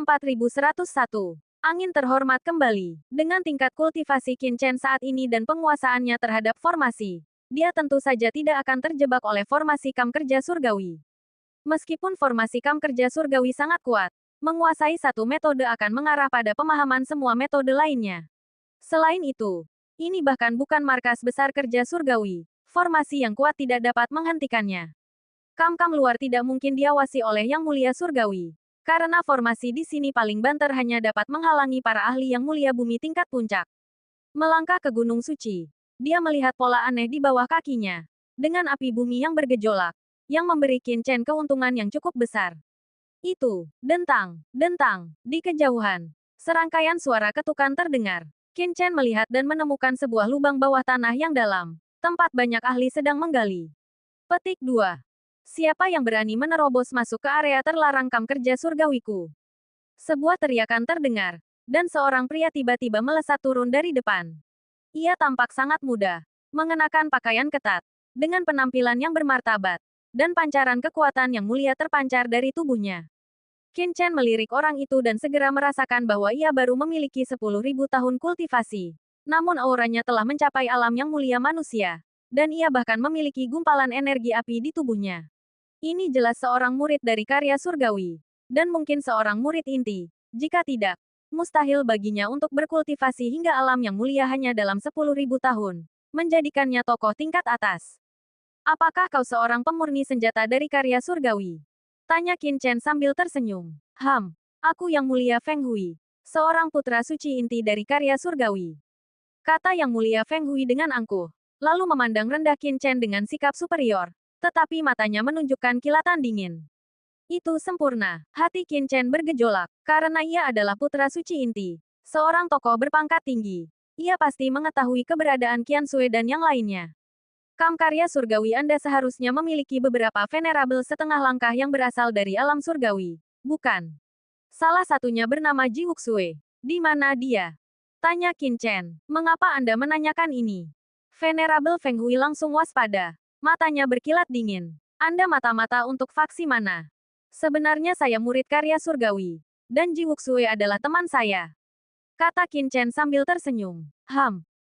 4101. Angin terhormat kembali. Dengan tingkat kultivasi Qin Chen saat ini dan penguasaannya terhadap formasi, dia tentu saja tidak akan terjebak oleh formasi kam kerja surgawi. Meskipun formasi kam kerja surgawi sangat kuat, menguasai satu metode akan mengarah pada pemahaman semua metode lainnya. Selain itu, ini bahkan bukan markas besar kerja surgawi. Formasi yang kuat tidak dapat menghentikannya. Kam-kam luar tidak mungkin diawasi oleh Yang Mulia Surgawi. Karena formasi di sini paling banter hanya dapat menghalangi para ahli Yang Mulia Bumi tingkat puncak. Melangkah ke Gunung Suci, dia melihat pola aneh di bawah kakinya. Dengan api bumi yang bergejolak, yang memberi Qin Chen keuntungan yang cukup besar. Itu, dentang, dentang, di kejauhan. Serangkaian suara ketukan terdengar. Qin Chen melihat dan menemukan sebuah lubang bawah tanah yang dalam. Tempat banyak ahli sedang menggali. Petik 2. Siapa yang berani menerobos masuk ke area terlarang kam kerja surgawiku? Sebuah teriakan terdengar, dan seorang pria tiba-tiba melesat turun dari depan. Ia tampak sangat muda, mengenakan pakaian ketat, dengan penampilan yang bermartabat, dan pancaran kekuatan yang mulia terpancar dari tubuhnya. Qin Chen melirik orang itu dan segera merasakan bahwa ia baru memiliki 10.000 tahun kultivasi. Namun auranya telah mencapai alam yang mulia manusia, dan ia bahkan memiliki gumpalan energi api di tubuhnya. Ini jelas seorang murid dari karya surgawi. Dan mungkin seorang murid inti. Jika tidak, mustahil baginya untuk berkultivasi hingga alam yang mulia hanya dalam 10.000 tahun. Menjadikannya tokoh tingkat atas. Apakah kau seorang pemurni senjata dari karya surgawi? Tanya Qin Chen sambil tersenyum. Aku Yang Mulia Feng Hui. Seorang putra suci inti dari karya surgawi. Kata Yang Mulia Feng Hui dengan angkuh. Lalu memandang rendah Qin Chen dengan sikap superior. Tetapi matanya menunjukkan kilatan dingin. Itu sempurna. Hati Qin Chen bergejolak. Karena ia adalah putra suci inti. Seorang tokoh berpangkat tinggi. Ia pasti mengetahui keberadaan Qian Sui dan yang lainnya. Kam karya surgawi Anda seharusnya memiliki beberapa venerabel setengah langkah yang berasal dari alam surgawi. Bukan? Salah satunya bernama Ji Wuxue. Di mana dia? Tanya Qin Chen. Mengapa Anda menanyakan ini? Venerabel Feng Hui langsung waspada. Matanya berkilat dingin. Anda mata-mata untuk faksi mana? Sebenarnya saya murid karya surgawi. Dan Ji Wuxue adalah teman saya. Kata Qin Chen sambil tersenyum.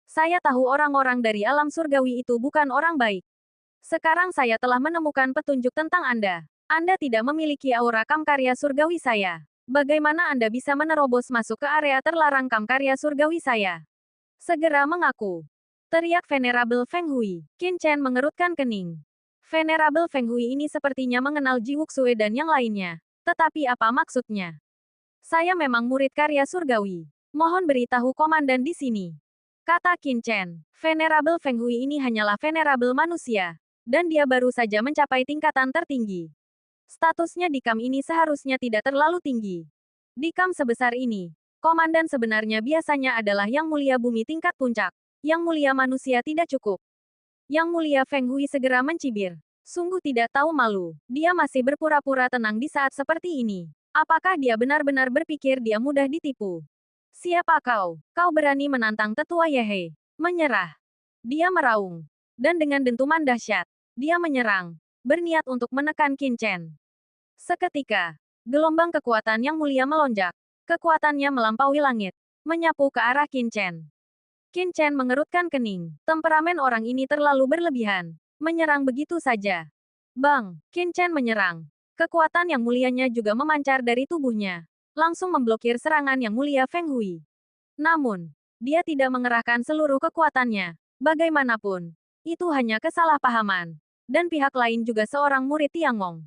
Saya tahu orang-orang dari alam surgawi itu bukan orang baik. Sekarang saya telah menemukan petunjuk tentang Anda. Anda tidak memiliki aura kam karya surgawi saya. Bagaimana Anda bisa menerobos masuk ke area terlarang kam karya surgawi saya? Segera mengaku. Teriak Venerable Feng Hui. Qin Chen mengerutkan kening. Venerable Feng Hui ini sepertinya mengenal Ji Wuxue dan yang lainnya. Tetapi apa maksudnya? Saya memang murid karya surgawi. Mohon beritahu komandan di sini. Kata Qin Chen. Venerable Feng Hui ini hanyalah venerable manusia. Dan dia baru saja mencapai tingkatan tertinggi. Statusnya di kam ini seharusnya tidak terlalu tinggi. Di kam sebesar ini, komandan sebenarnya biasanya adalah Yang Mulia Bumi tingkat puncak. Yang Mulia manusia tidak cukup. Yang Mulia Feng Hui segera mencibir. Sungguh tidak tahu malu. Dia masih berpura-pura tenang di saat seperti ini. Apakah dia benar-benar berpikir dia mudah ditipu? Siapa kau? Kau berani menantang tetua Yehe? Menyerah. Dia meraung. Dan dengan dentuman dahsyat, dia menyerang. Berniat untuk menekan Qin Chen. Seketika, gelombang kekuatan Yang Mulia melonjak. Kekuatannya melampaui langit. Menyapu ke arah Qin Chen. Qin Chen mengerutkan kening. Temperamen orang ini terlalu berlebihan. Menyerang begitu saja. Bang! Qin Chen menyerang. Kekuatan Yang Mulianya juga memancar dari tubuhnya. Langsung memblokir serangan Yang Mulia Feng Hui. Namun, dia tidak mengerahkan seluruh kekuatannya. Bagaimanapun, itu hanya kesalahpahaman. Dan pihak lain juga seorang murid Tiangong.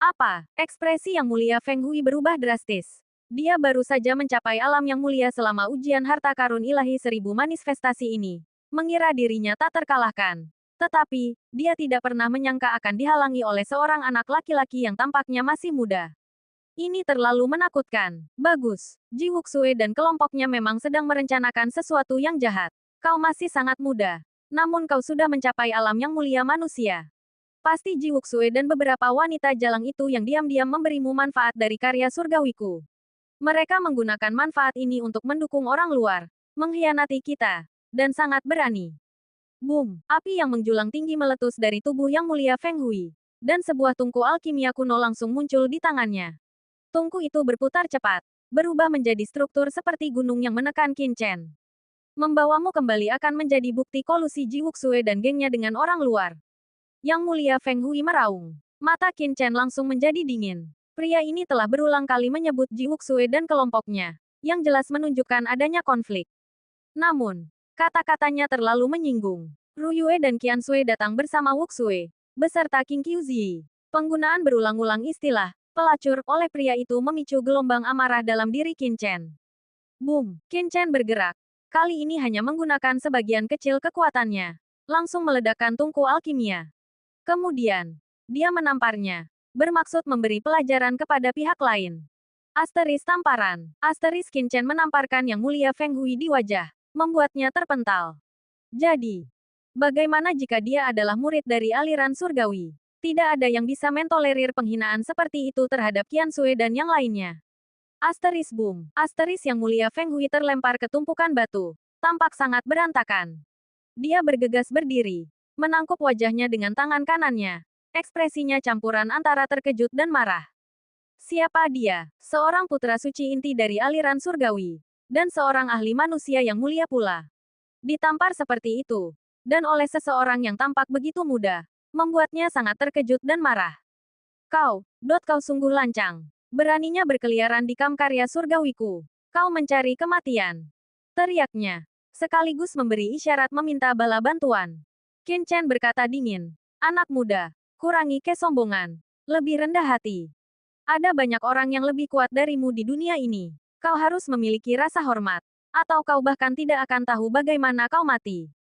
Apa? Ekspresi Yang Mulia Feng Hui berubah drastis. Dia baru saja mencapai alam yang mulia selama ujian harta karun ilahi 1000 manifestasi ini. Mengira dirinya tak terkalahkan. Tetapi, dia tidak pernah menyangka akan dihalangi oleh seorang anak laki-laki yang tampaknya masih muda. Ini terlalu menakutkan. Bagus. Ji Wuxue dan kelompoknya memang sedang merencanakan sesuatu yang jahat. Kau masih sangat muda. Namun kau sudah mencapai alam yang mulia manusia. Pasti Ji Wuxue dan beberapa wanita jalang itu yang diam-diam memberimu manfaat dari karya surgawiku. Mereka menggunakan manfaat ini untuk mendukung orang luar, mengkhianati kita, dan sangat berani. Boom! Api yang menjulang tinggi meletus dari tubuh Yang Mulia Feng Hui, dan sebuah tungku alkimia kuno langsung muncul di tangannya. Tungku itu berputar cepat, berubah menjadi struktur seperti gunung yang menekan Qin Chen. Membawamu kembali akan menjadi bukti kolusi Ji Wuxue dan gengnya dengan orang luar. Yang Mulia Feng Hui meraung. Mata Qin Chen langsung menjadi dingin. Pria ini telah berulang kali menyebut Ji Wuxue dan kelompoknya, yang jelas menunjukkan adanya konflik. Namun, kata-katanya terlalu menyinggung. Ru Yue dan Qian Sui datang bersama Wuxue, beserta Qing Qiuzi. Penggunaan berulang-ulang istilah pelacur oleh pria itu memicu gelombang amarah dalam diri Qin Chen. Boom! Qin Chen bergerak. Kali ini hanya menggunakan sebagian kecil kekuatannya. Langsung meledakkan tungku alkimia. Kemudian, dia menamparnya. Bermaksud memberi pelajaran kepada pihak lain. Asteris tamparan. Asteris Qin Chen menamparkan Yang Mulia Feng Hui di wajah, membuatnya terpental. Jadi, bagaimana jika dia adalah murid dari aliran surgawi? Tidak ada yang bisa mentolerir penghinaan seperti itu terhadap Qian Sui dan yang lainnya. Asteris boom. Asteris Yang Mulia Feng Hui terlempar ke tumpukan batu. Tampak sangat berantakan. Dia bergegas berdiri. Menangkup wajahnya dengan tangan kanannya. Ekspresinya campuran antara terkejut dan marah. Siapa dia? Seorang putra suci inti dari aliran surgawi. Dan seorang ahli manusia yang mulia pula. Ditampar seperti itu. Dan oleh seseorang yang tampak begitu muda. Membuatnya sangat terkejut dan marah. Kau sungguh lancang. Beraninya berkeliaran di kam karya surgawiku. Kau mencari kematian. Teriaknya. Sekaligus memberi isyarat meminta bala bantuan. Qin Chen berkata dingin. Anak muda, kurangi kesombongan. Lebih rendah hati. Ada banyak orang yang lebih kuat darimu di dunia ini. Kau harus memiliki rasa hormat. Atau kau bahkan tidak akan tahu bagaimana kau mati.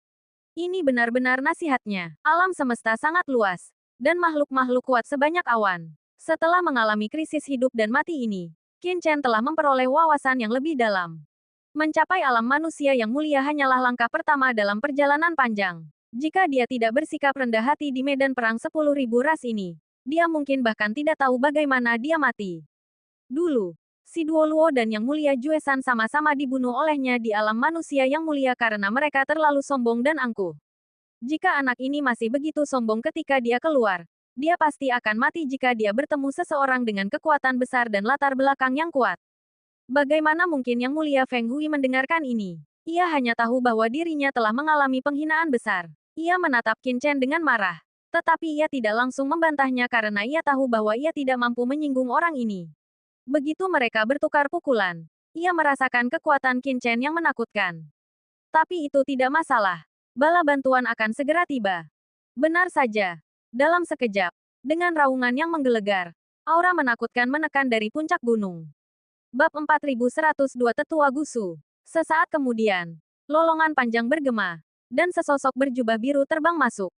Ini benar-benar nasihatnya. Alam semesta sangat luas. Dan makhluk-makhluk kuat sebanyak awan. Setelah mengalami krisis hidup dan mati ini, Qin Chen telah memperoleh wawasan yang lebih dalam. Mencapai alam manusia yang mulia hanyalah langkah pertama dalam perjalanan panjang. Jika dia tidak bersikap rendah hati di medan perang 10.000 ras ini, dia mungkin bahkan tidak tahu bagaimana dia mati. Dulu, si Duoluo dan Yang Mulia Juesan sama-sama dibunuh olehnya di alam manusia yang mulia karena mereka terlalu sombong dan angkuh. Jika anak ini masih begitu sombong ketika dia keluar, dia pasti akan mati jika dia bertemu seseorang dengan kekuatan besar dan latar belakang yang kuat. Bagaimana mungkin Yang Mulia Feng Hui mendengarkan ini? Ia hanya tahu bahwa dirinya telah mengalami penghinaan besar. Ia menatap Qin Chen dengan marah. Tetapi ia tidak langsung membantahnya karena ia tahu bahwa ia tidak mampu menyinggung orang ini. Begitu mereka bertukar pukulan, ia merasakan kekuatan Qin Chen yang menakutkan. Tapi itu tidak masalah. Bala bantuan akan segera tiba. Benar saja. Dalam sekejap, dengan raungan yang menggelegar, aura menakutkan menekan dari puncak gunung. Bab 4102 Tetua Gusu. Sesaat kemudian, lolongan panjang bergema, dan sesosok berjubah biru terbang masuk.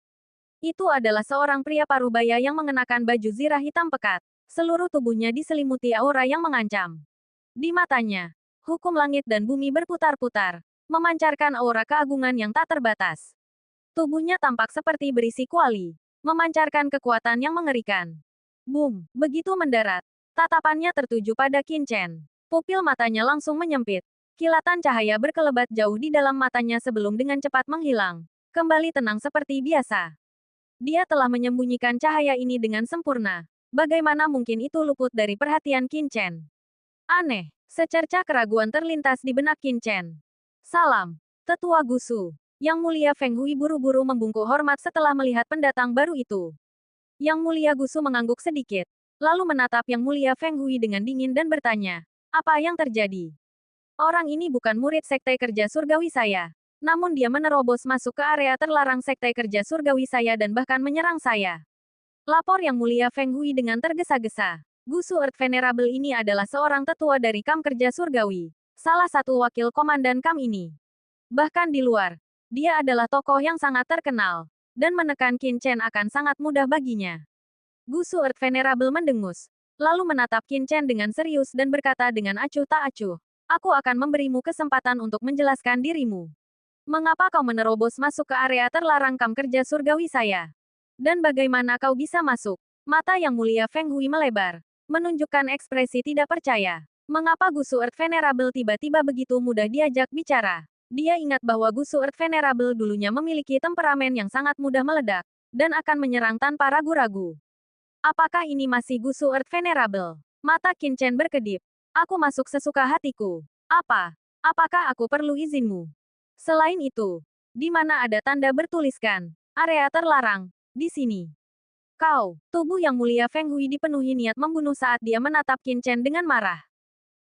Itu adalah seorang pria parubaya yang mengenakan baju zirah hitam pekat. Seluruh tubuhnya diselimuti aura yang mengancam. Di matanya, hukum langit dan bumi berputar-putar, memancarkan aura keagungan yang tak terbatas. Tubuhnya tampak seperti berisi kuali, memancarkan kekuatan yang mengerikan. Boom! Begitu mendarat, tatapannya tertuju pada Qin Chen. Pupil matanya langsung menyempit. Kilatan cahaya berkelebat jauh di dalam matanya sebelum dengan cepat menghilang. Kembali tenang seperti biasa. Dia telah menyembunyikan cahaya ini dengan sempurna. Bagaimana mungkin itu luput dari perhatian Qin Chen? Aneh. Secercah keraguan terlintas di benak Qin Chen. Salam, Tetua Gusu. Yang Mulia Feng Hui buru-buru membungkuk hormat setelah melihat pendatang baru itu. Yang Mulia Gusu mengangguk sedikit. Lalu menatap Yang Mulia Feng Hui dengan dingin dan bertanya, apa yang terjadi? Orang ini bukan murid Sekte Kerja Surgawi saya. Namun dia menerobos masuk ke area terlarang Sekte Kerja Surgawi saya dan bahkan menyerang saya. Lapor Yang Mulia Feng Hui dengan tergesa-gesa. Gusu Earth Venerable ini adalah seorang tetua dari kam kerja surgawi. Salah satu wakil komandan kam ini. Bahkan di luar, dia adalah tokoh yang sangat terkenal. Dan menekan Qin Chen akan sangat mudah baginya. Gusu Earth Venerable mendengus. Lalu menatap Qin Chen dengan serius dan berkata dengan acuh tak acuh. Aku akan memberimu kesempatan untuk menjelaskan dirimu. Mengapa kau menerobos masuk ke area terlarang kam kerja surgawi saya? Dan bagaimana kau bisa masuk? Mata Yang Mulia Feng Hui melebar, menunjukkan ekspresi tidak percaya. Mengapa Gusu Earth Venerable tiba-tiba begitu mudah diajak bicara? Dia ingat bahwa Gusu Earth Venerable dulunya memiliki temperamen yang sangat mudah meledak, dan akan menyerang tanpa ragu-ragu. Apakah ini masih Gusu Earth Venerable? Mata Qin Chen berkedip. Aku masuk sesuka hatiku. Apa? Apakah aku perlu izinmu? Selain itu, di mana ada tanda bertuliskan, area terlarang, di sini. Kau, tubuh yang mulia Feng Hui dipenuhi niat membunuh saat dia menatap Qin Chen dengan marah.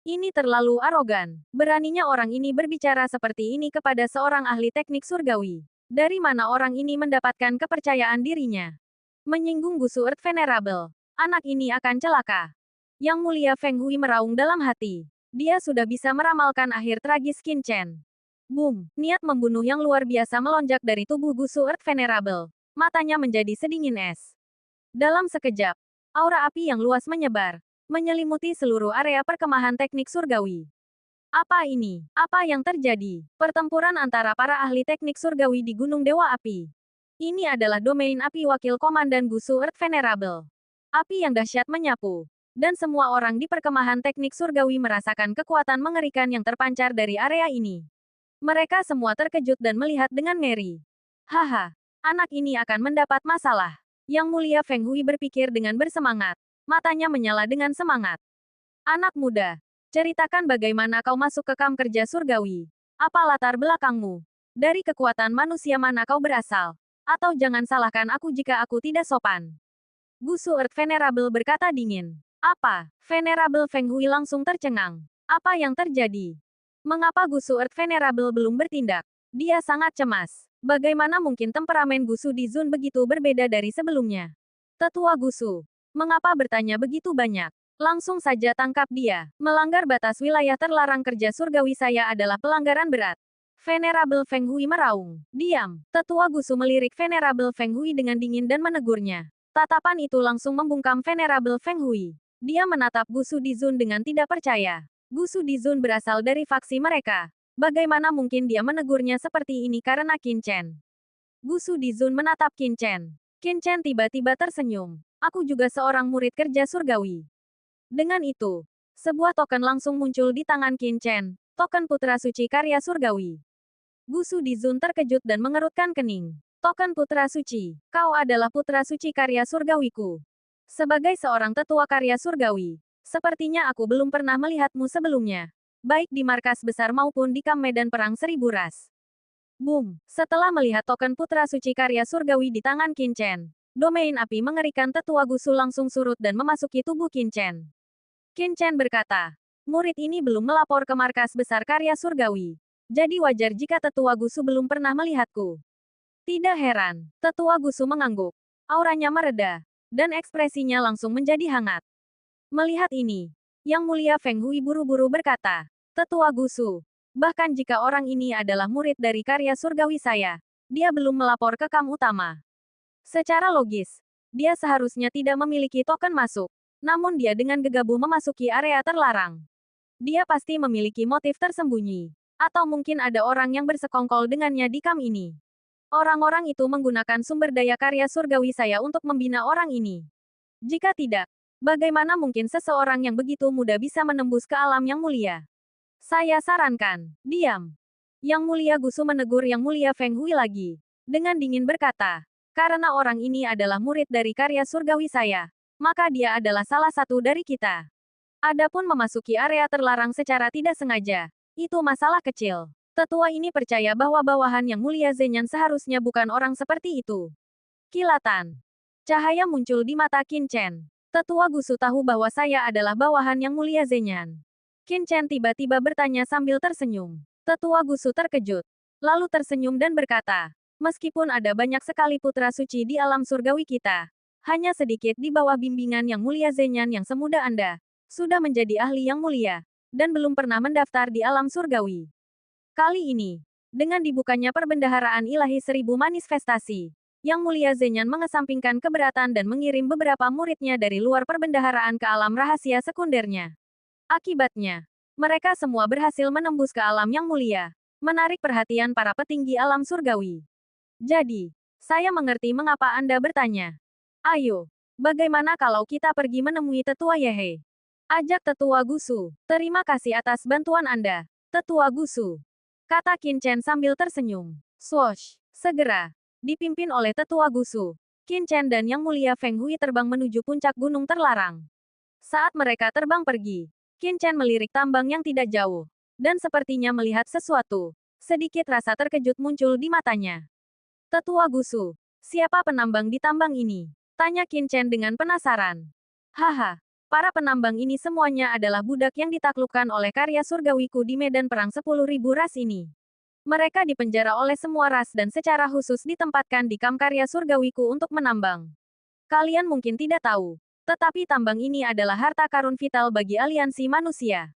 Ini terlalu arogan. Beraninya orang ini berbicara seperti ini kepada seorang ahli teknik surgawi. Dari mana orang ini mendapatkan kepercayaan dirinya? Menyinggung Gusu Earth Venerable. Anak ini akan celaka. Yang mulia Feng Hui meraung dalam hati. Dia sudah bisa meramalkan akhir tragis Qin Chen. Boom! Niat membunuh yang luar biasa melonjak dari tubuh Gusu Earth Venerable. Matanya menjadi sedingin es. Dalam sekejap, aura api yang luas menyebar, menyelimuti seluruh area perkemahan teknik surgawi. Apa ini? Apa yang terjadi? Pertempuran antara para ahli teknik surgawi di Gunung Dewa Api. Ini adalah domain api wakil komandan Gusu Earth Venerable. Api yang dahsyat menyapu. Dan semua orang di perkemahan teknik surgawi merasakan kekuatan mengerikan yang terpancar dari area ini. Mereka semua terkejut dan melihat dengan ngeri. Haha, anak ini akan mendapat masalah. Yang mulia Feng Hui berpikir dengan bersemangat. Matanya menyala dengan semangat. Anak muda, ceritakan bagaimana kau masuk ke kamp kerja surgawi. Apa latar belakangmu? Dari kekuatan manusia mana kau berasal? Atau jangan salahkan aku jika aku tidak sopan. Gusu Earth Venerable berkata dingin. Apa? Venerable Feng Hui langsung tercengang. Apa yang terjadi? Mengapa Gusu Earth Venerable belum bertindak? Dia sangat cemas. Bagaimana mungkin temperamen Gusu di Zun begitu berbeda dari sebelumnya? Tetua Gusu, mengapa bertanya begitu banyak? Langsung saja tangkap dia. Melanggar batas wilayah terlarang kerja surgawi saya adalah pelanggaran berat. Venerable Feng Hui meraung. Diam. Tetua Gusu melirik Venerable Feng Hui dengan dingin dan menegurnya. Tatapan itu langsung membungkam Venerable Feng Hui. Dia menatap Gusu di Zun dengan tidak percaya. Gusu di Zun berasal dari faksi mereka. Bagaimana mungkin dia menegurnya seperti ini karena Qin Chen? Gusu di Zun menatap Qin Chen. Qin Chen tiba-tiba tersenyum. Aku juga seorang murid kerja surgawi. Dengan itu, sebuah token langsung muncul di tangan Qin Chen, token putra suci karya surgawi. Gusu di Zun terkejut dan mengerutkan kening. Token putra suci, kau adalah putra suci karya surgawiku. Sebagai seorang tetua karya surgawi, sepertinya aku belum pernah melihatmu sebelumnya. Baik di markas besar maupun di kamp medan perang seribu ras. Boom! Setelah melihat token putra suci karya surgawi di tangan Qin Chen, domain api mengerikan tetua Gusu langsung surut dan memasuki tubuh Qin Chen. Qin Chen berkata, murid ini belum melapor ke markas besar karya surgawi. Jadi wajar jika tetua Gusu belum pernah melihatku. Tidak heran, tetua Gusu mengangguk. Auranya mereda, dan ekspresinya langsung menjadi hangat. Melihat ini, Yang Mulia Feng Hui buru-buru berkata, tetua Gusu, bahkan jika orang ini adalah murid dari karya surgawi saya, dia belum melapor ke kamp utama. Secara logis, dia seharusnya tidak memiliki token masuk. Namun dia dengan gegabah memasuki area terlarang. Dia pasti memiliki motif tersembunyi. Atau mungkin ada orang yang bersekongkol dengannya di kamp ini. Orang-orang itu menggunakan sumber daya karya surgawi saya untuk membina orang ini. Jika tidak, bagaimana mungkin seseorang yang begitu muda bisa menembus ke alam yang mulia? Saya sarankan, diam. Yang Mulia Gusu menegur Yang Mulia Feng Hui lagi. Dengan dingin berkata, karena orang ini adalah murid dari karya surgawi saya, maka dia adalah salah satu dari kita. Adapun memasuki area terlarang secara tidak sengaja, itu masalah kecil. Tetua ini percaya bahwa bawahan Yang Mulia Zhenyan seharusnya bukan orang seperti itu. Kilatan. Cahaya muncul di mata Qin Chen. Tetua Gusu tahu bahwa saya adalah bawahan Yang Mulia Zhenyan. Qin Chen tiba-tiba bertanya sambil tersenyum. Tetua Gusu terkejut. Lalu tersenyum dan berkata, meskipun ada banyak sekali putra suci di alam surgawi kita, hanya sedikit di bawah bimbingan Yang Mulia Zhenyan yang semuda Anda, sudah menjadi ahli yang mulia, dan belum pernah mendaftar di alam surgawi. Kali ini, dengan dibukanya perbendaharaan ilahi 1000 manifestasi, Yang Mulia Zhenyan mengesampingkan keberatan dan mengirim beberapa muridnya dari luar perbendaharaan ke alam rahasia sekundernya. Akibatnya, mereka semua berhasil menembus ke alam yang mulia, menarik perhatian para petinggi alam surgawi. Jadi, saya mengerti mengapa Anda bertanya. Ayo, bagaimana kalau kita pergi menemui Tetua Yehe? Ajak Tetua Gusu. Terima kasih atas bantuan Anda, Tetua Gusu. Kata Qin Chen sambil tersenyum. Swoosh, segera, dipimpin oleh Tetua Gusu, Qin Chen dan Yang Mulia Feng Hui terbang menuju puncak gunung terlarang. Saat mereka terbang pergi, Qin Chen melirik tambang yang tidak jauh. Dan sepertinya melihat sesuatu. Sedikit rasa terkejut muncul di matanya. Tetua Gusu, siapa penambang di tambang ini? Tanya Qin Chen dengan penasaran. Haha, para penambang ini semuanya adalah budak yang ditaklukkan oleh karya surgawiku di medan perang 10.000 ras ini. Mereka dipenjara oleh semua ras dan secara khusus ditempatkan di kamp karya surgawiku untuk menambang. Kalian mungkin tidak tahu, tetapi tambang ini adalah harta karun vital bagi aliansi manusia.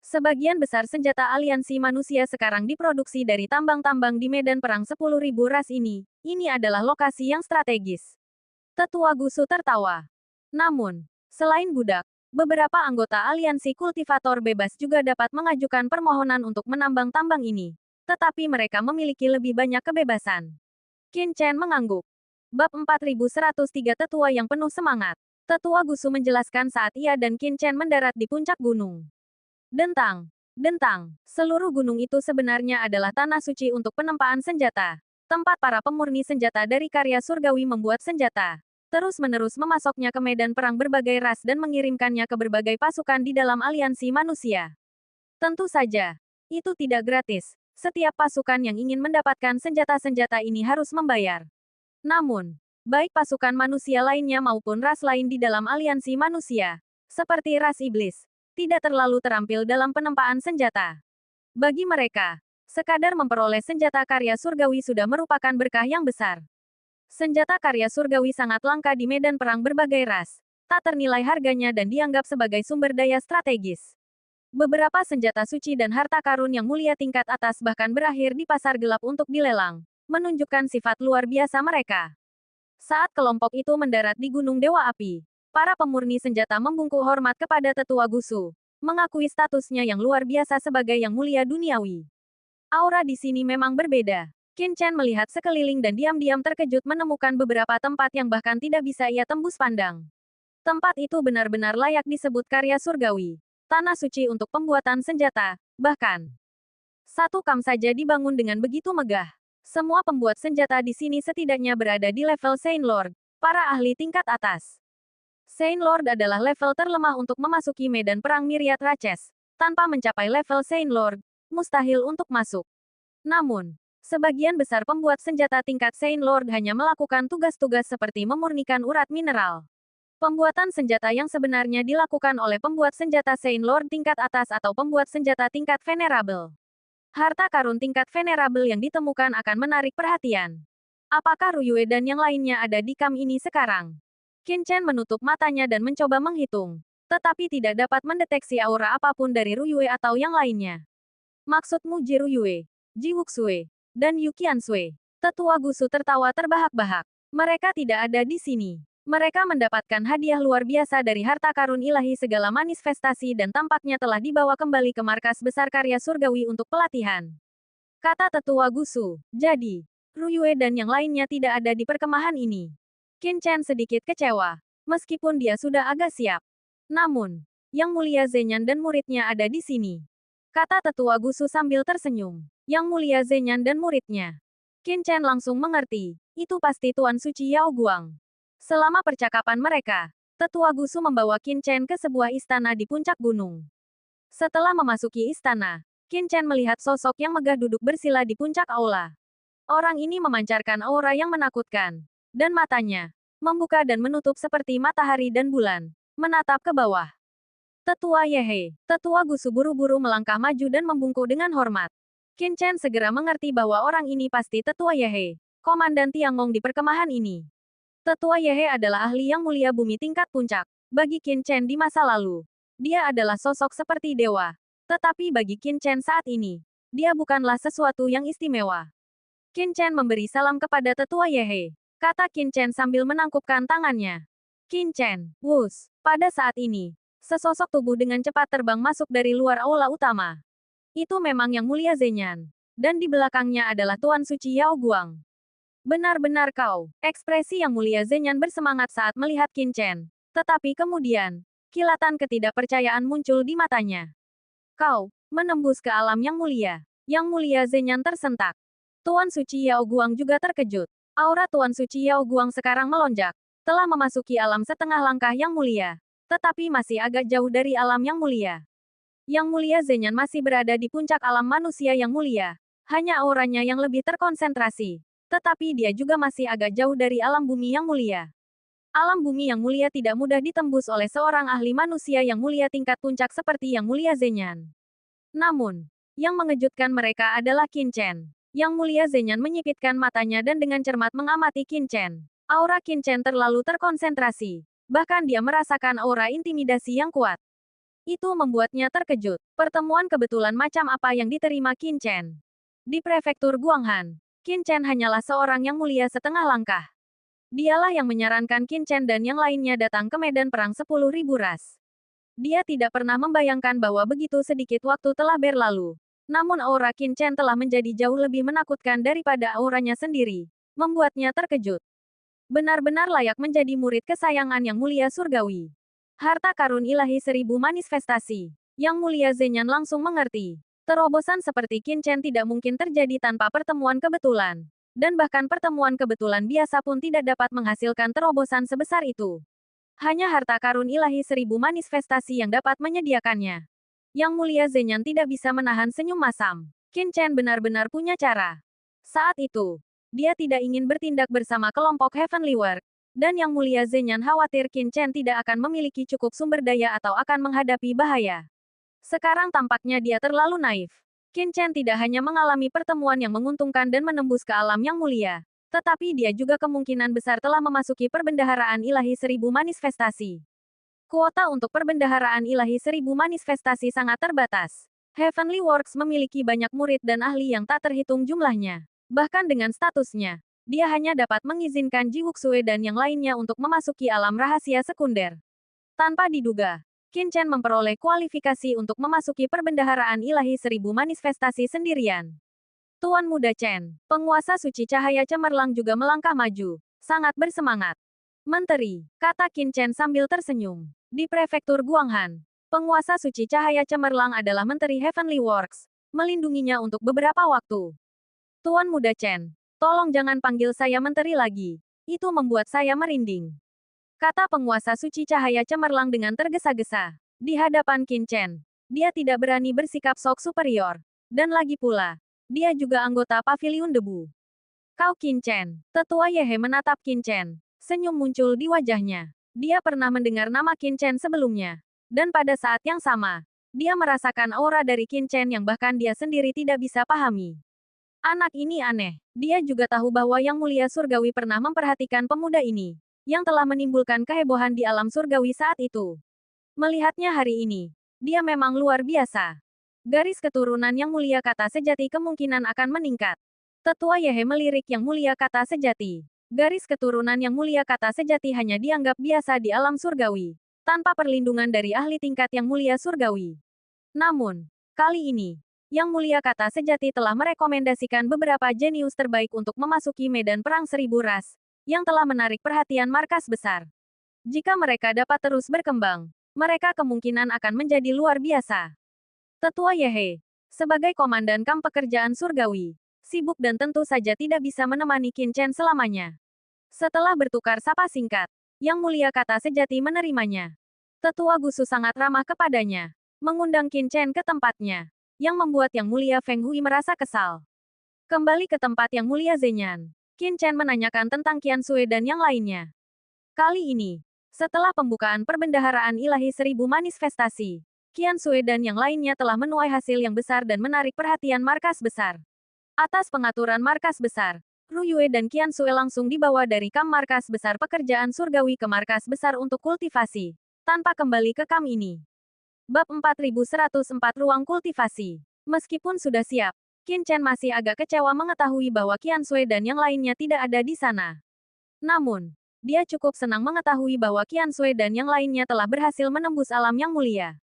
Sebagian besar senjata aliansi manusia sekarang diproduksi dari tambang-tambang di medan perang 10.000 ras ini. Ini adalah lokasi yang strategis. Tetua Gusu tertawa. Namun, selain budak, beberapa anggota aliansi kultivator bebas juga dapat mengajukan permohonan untuk menambang tambang ini. Tetapi mereka memiliki lebih banyak kebebasan. Qin Chen mengangguk. Bab 4103 Tetua yang penuh semangat. Tetua Gusu menjelaskan saat ia dan Qin Chen mendarat di puncak gunung. Dentang. Dentang. Seluruh gunung itu sebenarnya adalah tanah suci untuk penempaan senjata. Tempat para pemurni senjata dari karya surgawi membuat senjata. Terus-menerus memasoknya ke medan perang berbagai ras dan mengirimkannya ke berbagai pasukan di dalam aliansi manusia. Tentu saja, itu tidak gratis. Setiap pasukan yang ingin mendapatkan senjata-senjata ini harus membayar. Namun, baik pasukan manusia lainnya maupun ras lain di dalam aliansi manusia, seperti ras iblis, tidak terlalu terampil dalam penempaan senjata. Bagi mereka, sekadar memperoleh senjata karya surgawi sudah merupakan berkah yang besar. Senjata karya surgawi sangat langka di medan perang berbagai ras, tak ternilai harganya dan dianggap sebagai sumber daya strategis. Beberapa senjata suci dan harta karun yang mulia tingkat atas bahkan berakhir di pasar gelap untuk dilelang, menunjukkan sifat luar biasa mereka. Saat kelompok itu mendarat di Gunung Dewa Api, para pemurni senjata membungkuk hormat kepada Tetua Gusu, mengakui statusnya yang luar biasa sebagai yang mulia duniawi. Aura di sini memang berbeda. Qin Chen melihat sekeliling dan diam-diam terkejut menemukan beberapa tempat yang bahkan tidak bisa ia tembus pandang. Tempat itu benar-benar layak disebut karya surgawi. Tanah suci untuk pembuatan senjata, bahkan. Satu kamp saja dibangun dengan begitu megah. Semua pembuat senjata di sini setidaknya berada di level Saint Lord, para ahli tingkat atas. Saint Lord adalah level terlemah untuk memasuki medan perang Myriad Ratches. Tanpa mencapai level Saint Lord, mustahil untuk masuk. Namun, sebagian besar pembuat senjata tingkat Saint Lord hanya melakukan tugas-tugas seperti memurnikan urat mineral. Pembuatan senjata yang sebenarnya dilakukan oleh pembuat senjata Saint Lord tingkat atas atau pembuat senjata tingkat venerable. Harta karun tingkat venerable yang ditemukan akan menarik perhatian. Apakah Ruyue dan yang lainnya ada di kamp ini sekarang? Qin Chen menutup matanya dan mencoba menghitung, tetapi tidak dapat mendeteksi aura apapun dari Ruyue atau yang lainnya. Maksudmu Ji Ruyue, Ji Wuxue, dan Yu Qiansui? Tetua Gusu tertawa terbahak-bahak. Mereka tidak ada di sini. Mereka mendapatkan hadiah luar biasa dari harta karun ilahi segala manifestasi dan tampaknya telah dibawa kembali ke markas besar karya surgawi untuk pelatihan. Kata Tetua Gusu, jadi, Ruyue dan yang lainnya tidak ada di perkemahan ini. Qin Chen sedikit kecewa, meskipun dia sudah agak siap. Namun, Yang Mulia Zenyan dan muridnya ada di sini. Kata Tetua Gusu sambil tersenyum. Yang Mulia Zenyan dan muridnya. Qin Chen langsung mengerti, itu pasti Tuan Suci Yao Guang. Selama percakapan mereka, Tetua Gusu membawa Qin Chen ke sebuah istana di puncak gunung. Setelah memasuki istana, Qin Chen melihat sosok yang megah duduk bersila di puncak aula. Orang ini memancarkan aura yang menakutkan. Dan matanya, membuka dan menutup seperti matahari dan bulan, menatap ke bawah. Tetua Yehe, Tetua Gusu buru-buru melangkah maju dan membungkuk dengan hormat. Qin Chen segera mengerti bahwa orang ini pasti Tetua Yehe, Komandan Tiangong di perkemahan ini. Tetua Yehe adalah ahli yang mulia bumi tingkat puncak. Bagi Qin Chen di masa lalu, dia adalah sosok seperti dewa. Tetapi bagi Qin Chen saat ini, dia bukanlah sesuatu yang istimewa. Qin Chen memberi salam kepada Tetua Yehe. Kata Qin Chen sambil menangkupkan tangannya. Qin Chen, wus. Pada saat ini, sesosok tubuh dengan cepat terbang masuk dari luar aula utama. Itu memang Yang Mulia Zenyan. Dan di belakangnya adalah Tuan Suci Yao Guang. Benar-benar kau. Ekspresi Yang Mulia Zenyan bersemangat saat melihat Qin Chen. Tetapi kemudian, kilatan ketidakpercayaan muncul di matanya. Kau, menembus ke alam Yang Mulia. Yang Mulia Zenyan tersentak. Tuan Suci Yao Guang juga terkejut. Aura Tuan Suci Yao Guang sekarang melonjak. Telah memasuki alam setengah langkah Yang Mulia. Tetapi masih agak jauh dari alam Yang Mulia. Yang Mulia Zenyan masih berada di puncak alam manusia yang mulia. Hanya auranya yang lebih terkonsentrasi. Tetapi dia juga masih agak jauh dari alam bumi yang mulia. Alam bumi yang mulia tidak mudah ditembus oleh seorang ahli manusia yang mulia tingkat puncak seperti Yang Mulia Zenyan. Namun, yang mengejutkan mereka adalah Qin Chen. Yang Mulia Zenyan menyipitkan matanya dan dengan cermat mengamati Qin Chen. Aura Qin Chen terlalu terkonsentrasi. Bahkan dia merasakan aura intimidasi yang kuat. Itu membuatnya terkejut. Pertemuan kebetulan macam apa yang diterima Qin Chen? Di prefektur Guanghan, Qin Chen hanyalah seorang yang mulia setengah langkah. Dialah yang menyarankan Qin Chen dan yang lainnya datang ke medan perang 10.000 ras. Dia tidak pernah membayangkan bahwa begitu sedikit waktu telah berlalu. Namun aura Qin Chen telah menjadi jauh lebih menakutkan daripada auranya sendiri. Membuatnya terkejut. Benar-benar layak menjadi murid kesayangan Yang Mulia Surgawi. Harta karun ilahi 1000 manifestasi. Yang Mulia Zenyan langsung mengerti. Terobosan seperti Qin Chen tidak mungkin terjadi tanpa pertemuan kebetulan. Dan bahkan pertemuan kebetulan biasa pun tidak dapat menghasilkan terobosan sebesar itu. Hanya harta karun ilahi 1000 manifestasi yang dapat menyediakannya. Yang Mulia Zenyan tidak bisa menahan senyum masam. Qin Chen benar-benar punya cara. Saat itu, dia tidak ingin bertindak bersama kelompok Heavenly Work. Dan Yang Mulia Zenyan khawatir Qin Chen tidak akan memiliki cukup sumber daya atau akan menghadapi bahaya. Sekarang tampaknya dia terlalu naif. Qin Chen tidak hanya mengalami pertemuan yang menguntungkan dan menembus ke alam yang mulia, tetapi dia juga kemungkinan besar telah memasuki perbendaharaan ilahi 1000 manifestasi. Kuota untuk perbendaharaan ilahi 1000 manifestasi sangat terbatas. Heavenly Works memiliki banyak murid dan ahli yang tak terhitung jumlahnya. Bahkan dengan statusnya, dia hanya dapat mengizinkan Ji Wuxue dan yang lainnya untuk memasuki alam rahasia sekunder. Tanpa diduga, Qin Chen memperoleh kualifikasi untuk memasuki perbendaharaan ilahi 1000 manifestasi sendirian. Tuan Muda Chen, penguasa suci cahaya cemerlang juga melangkah maju, sangat bersemangat. Menteri, kata Qin Chen sambil tersenyum. Di prefektur Guanghan, penguasa suci cahaya cemerlang adalah Menteri Heavenly Works, melindunginya untuk beberapa waktu. Tuan Muda Chen, tolong jangan panggil saya menteri lagi. Itu membuat saya merinding. Kata penguasa suci cahaya cemerlang dengan tergesa-gesa. Di hadapan Qin Chen, dia tidak berani bersikap sok superior. Dan lagi pula, dia juga anggota Paviliun Debu. Kau Qin Chen. Tetua Yehe menatap Qin Chen. Senyum muncul di wajahnya. Dia pernah mendengar nama Qin Chen sebelumnya. Dan pada saat yang sama, dia merasakan aura dari Qin Chen yang bahkan dia sendiri tidak bisa pahami. Anak ini aneh. Dia juga tahu bahwa Yang Mulia Surgawi pernah memperhatikan pemuda ini, yang telah menimbulkan kehebohan di alam surgawi saat itu. Melihatnya hari ini, dia memang luar biasa. Garis keturunan Yang Mulia kata sejati kemungkinan akan meningkat. Tetua Yehe melirik Yang Mulia kata sejati. Garis keturunan Yang Mulia kata sejati hanya dianggap biasa di alam surgawi, tanpa perlindungan dari ahli tingkat Yang Mulia Surgawi. Namun, kali ini, Yang Mulia kata sejati telah merekomendasikan beberapa jenius terbaik untuk memasuki medan perang 1000 ras, yang telah menarik perhatian markas besar. Jika mereka dapat terus berkembang, mereka kemungkinan akan menjadi luar biasa. Tetua Yehe, sebagai komandan kamp pekerjaan surgawi, sibuk dan tentu saja tidak bisa menemani Qin Chen selamanya. Setelah bertukar sapa singkat, Yang Mulia kata sejati menerimanya. Tetua Gusu sangat ramah kepadanya, mengundang Qin Chen ke tempatnya, yang membuat Yang Mulia Feng Hui merasa kesal. Kembali ke tempat Yang Mulia Zenyan, Qin Chen menanyakan tentang Qian Sui dan yang lainnya. Kali ini, setelah pembukaan perbendaharaan ilahi 1000 manifestasi, Qian Sui dan yang lainnya telah menuai hasil yang besar dan menarik perhatian markas besar. Atas pengaturan markas besar, Ru Yue dan Qian Sui langsung dibawa dari kamp markas besar pekerjaan surgawi ke markas besar untuk kultivasi, tanpa kembali ke kamp ini. Bab 4104 Ruang Kultivasi. Meskipun sudah siap, Qin Chen masih agak kecewa mengetahui bahwa Qian Sui dan yang lainnya tidak ada di sana. Namun, dia cukup senang mengetahui bahwa Qian Sui dan yang lainnya telah berhasil menembus alam yang mulia.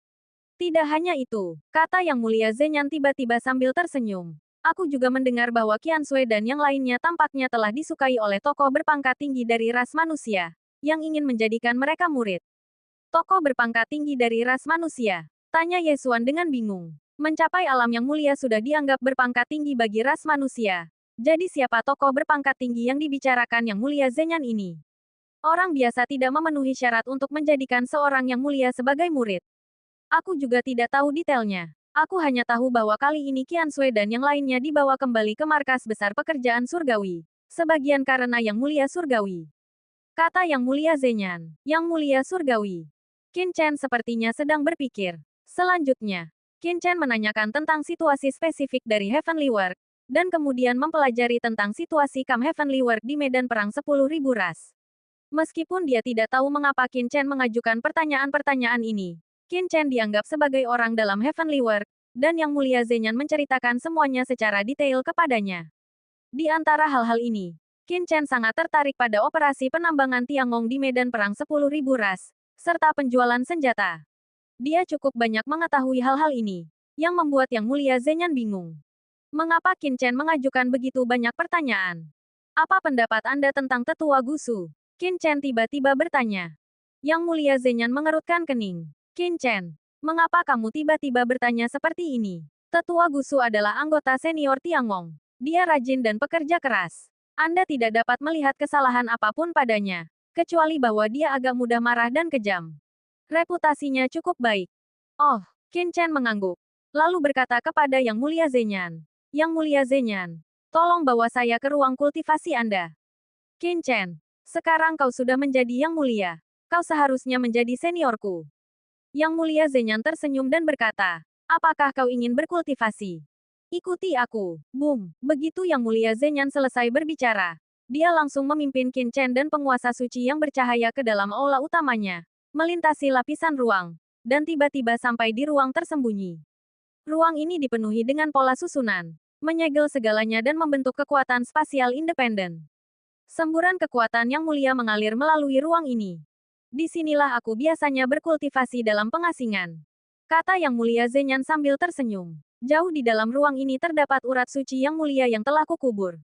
Tidak hanya itu, kata Yang Mulia Zenyan tiba-tiba sambil tersenyum. Aku juga mendengar bahwa Qian Sui dan yang lainnya tampaknya telah disukai oleh tokoh berpangkat tinggi dari ras manusia, yang ingin menjadikan mereka murid. Tokoh berpangkat tinggi dari ras manusia? Tanya Yesuan dengan bingung. Mencapai alam yang mulia sudah dianggap berpangkat tinggi bagi ras manusia. Jadi siapa tokoh berpangkat tinggi yang dibicarakan Yang Mulia Zenyan ini? Orang biasa tidak memenuhi syarat untuk menjadikan seorang yang mulia sebagai murid. Aku juga tidak tahu detailnya. Aku hanya tahu bahwa kali ini Qian Sui dan yang lainnya dibawa kembali ke markas besar pekerjaan surgawi. Sebagian karena Yang Mulia Surgawi. Kata Yang Mulia Zenyan. Yang Mulia Surgawi. Qin Chen sepertinya sedang berpikir. Selanjutnya, Qin Chen menanyakan tentang situasi spesifik dari Heavenly Work, dan kemudian mempelajari tentang situasi Camp Heavenly Work di medan perang 10.000 ras. Meskipun dia tidak tahu mengapa Qin Chen mengajukan pertanyaan-pertanyaan ini, Qin Chen dianggap sebagai orang dalam Heavenly Work, dan Yang Mulia Zenyan menceritakan semuanya secara detail kepadanya. Di antara hal-hal ini, Qin Chen sangat tertarik pada operasi penambangan Tiangong di medan perang 10.000 ras, serta penjualan senjata. Dia cukup banyak mengetahui hal-hal ini, yang membuat Yang Mulia Zenyan bingung. Mengapa Qin Chen mengajukan begitu banyak pertanyaan? Apa pendapat Anda tentang Tetua Gusu? Qin Chen tiba-tiba bertanya. Yang Mulia Zenyan mengerutkan kening. Qin Chen, mengapa kamu tiba-tiba bertanya seperti ini? Tetua Gusu adalah anggota senior Tiangong. Dia rajin dan pekerja keras. Anda tidak dapat melihat kesalahan apapun padanya, kecuali bahwa dia agak mudah marah dan kejam. Reputasinya cukup baik. Oh, Qin Chen mengangguk. Lalu berkata kepada Yang Mulia Zenyan. Yang Mulia Zenyan, tolong bawa saya ke ruang kultivasi Anda. Qin Chen, sekarang kau sudah menjadi Yang Mulia. Kau seharusnya menjadi seniorku. Yang Mulia Zenyan tersenyum dan berkata, apakah kau ingin berkultivasi? Ikuti aku. Boom. Begitu Yang Mulia Zenyan selesai berbicara, dia langsung memimpin Qin Chen dan penguasa suci yang bercahaya ke dalam aula utamanya, melintasi lapisan ruang, dan tiba-tiba sampai di ruang tersembunyi. Ruang ini dipenuhi dengan pola susunan, menyegel segalanya dan membentuk kekuatan spasial independen. Semburan kekuatan yang mulia mengalir melalui ruang ini. Disinilah aku biasanya berkultivasi dalam pengasingan. Kata Yang Mulia Zenyan sambil tersenyum. Jauh di dalam ruang ini terdapat urat suci yang mulia yang telah kukubur.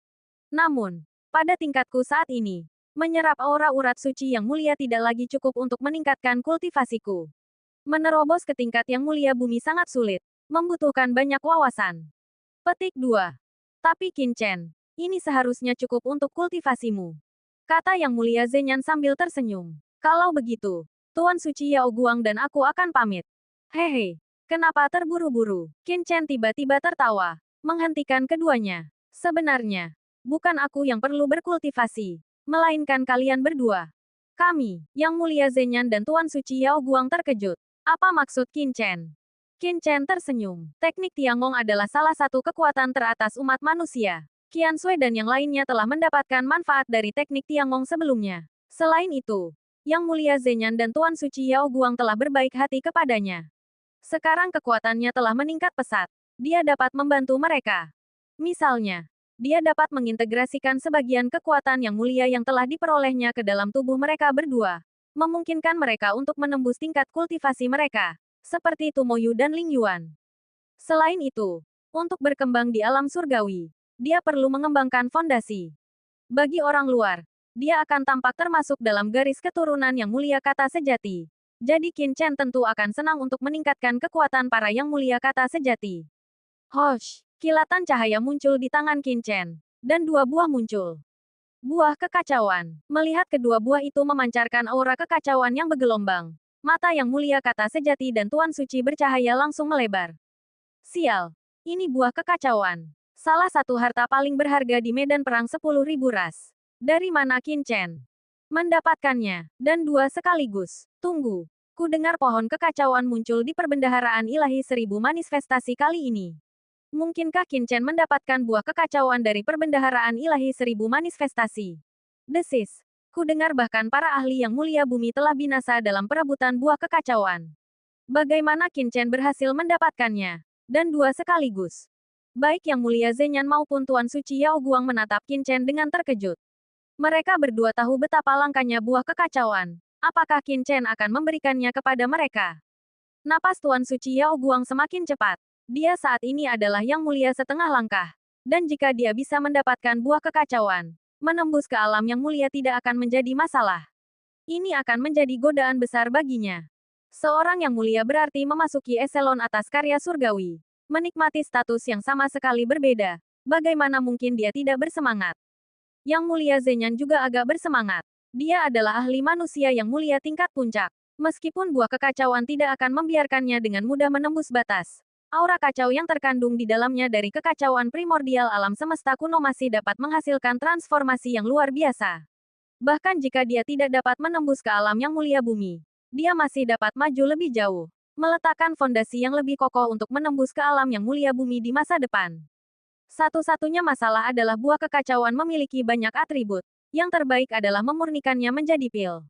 Namun, pada tingkatku saat ini, menyerap aura urat suci yang mulia tidak lagi cukup untuk meningkatkan kultivasiku. Menerobos ke tingkat yang mulia bumi sangat sulit, membutuhkan banyak wawasan. Petik 2. Tapi Qin Chen, ini seharusnya cukup untuk kultivasimu. Kata Yang Mulia Zenyan sambil tersenyum. Kalau begitu, Tuan Suci Yao Guang dan aku akan pamit. Hehe, kenapa terburu-buru? Qin Chen tiba-tiba tertawa, menghentikan keduanya. Sebenarnya, bukan aku yang perlu berkultivasi, melainkan kalian berdua. Kami, Yang Mulia Zenyan dan Tuan Suci Yao Guang terkejut. Apa maksud Qin Chen? Qin Chen tersenyum. Teknik Tiangong adalah salah satu kekuatan teratas umat manusia. Qian Sui dan yang lainnya telah mendapatkan manfaat dari teknik Tiangong sebelumnya. Selain itu, Yang Mulia Zenyan dan Tuan Suci Yao Guang telah berbaik hati kepadanya. Sekarang kekuatannya telah meningkat pesat. Dia dapat membantu mereka. Misalnya, dia dapat mengintegrasikan sebagian kekuatan yang mulia yang telah diperolehnya ke dalam tubuh mereka berdua, memungkinkan mereka untuk menembus tingkat kultivasi mereka, seperti Tumoyu dan Ling Yuan. Selain itu, untuk berkembang di alam surgawi, dia perlu mengembangkan fondasi. Bagi orang luar, dia akan tampak termasuk dalam garis keturunan yang mulia kata sejati. Jadi Qin Chen tentu akan senang untuk meningkatkan kekuatan para yang mulia kata sejati. Hosh, kilatan cahaya muncul di tangan Qin Chen, dan dua buah muncul. Buah kekacauan. Melihat kedua buah itu memancarkan aura kekacauan yang bergelombang, mata yang mulia kata sejati dan Tuan Suci bercahaya langsung melebar. Sial, ini buah kekacauan. Salah satu harta paling berharga di medan perang 10.000 ras. Dari mana Qin Chen mendapatkannya? Dan dua sekaligus. Tunggu. Ku dengar pohon kekacauan muncul di perbendaharaan ilahi 1000 manifestasi kali ini. Mungkinkah Qin Chen mendapatkan buah kekacauan dari perbendaharaan ilahi 1000 manifestasi? Desis. Ku dengar bahkan para ahli yang mulia bumi telah binasa dalam perebutan buah kekacauan. Bagaimana Qin Chen berhasil mendapatkannya? Dan dua sekaligus. Baik Yang Mulia Zenyan maupun Tuan Suci Yao Guang menatap Qin Chen dengan terkejut. Mereka berdua tahu betapa langkanya buah kekacauan. Apakah Qin Chen akan memberikannya kepada mereka? Napas Tuan Suci Yao Guang semakin cepat. Dia saat ini adalah Yang Mulia setengah langkah. Dan jika dia bisa mendapatkan buah kekacauan, menembus ke alam yang mulia tidak akan menjadi masalah. Ini akan menjadi godaan besar baginya. Seorang yang mulia berarti memasuki eselon atas karya surgawi. Menikmati status yang sama sekali berbeda. Bagaimana mungkin dia tidak bersemangat? Yang Mulia Zenyan juga agak bersemangat. Dia adalah ahli manusia yang mulia tingkat puncak. Meskipun buah kekacauan tidak akan membiarkannya dengan mudah menembus batas. Aura kacau yang terkandung di dalamnya dari kekacauan primordial alam semesta kuno masih dapat menghasilkan transformasi yang luar biasa. Bahkan jika dia tidak dapat menembus ke alam yang mulia bumi, dia masih dapat maju lebih jauh. Meletakkan fondasi yang lebih kokoh untuk menembus ke alam yang mulia bumi di masa depan. Satu-satunya masalah adalah buah kekacauan memiliki banyak atribut. Yang terbaik adalah memurnikannya menjadi pil.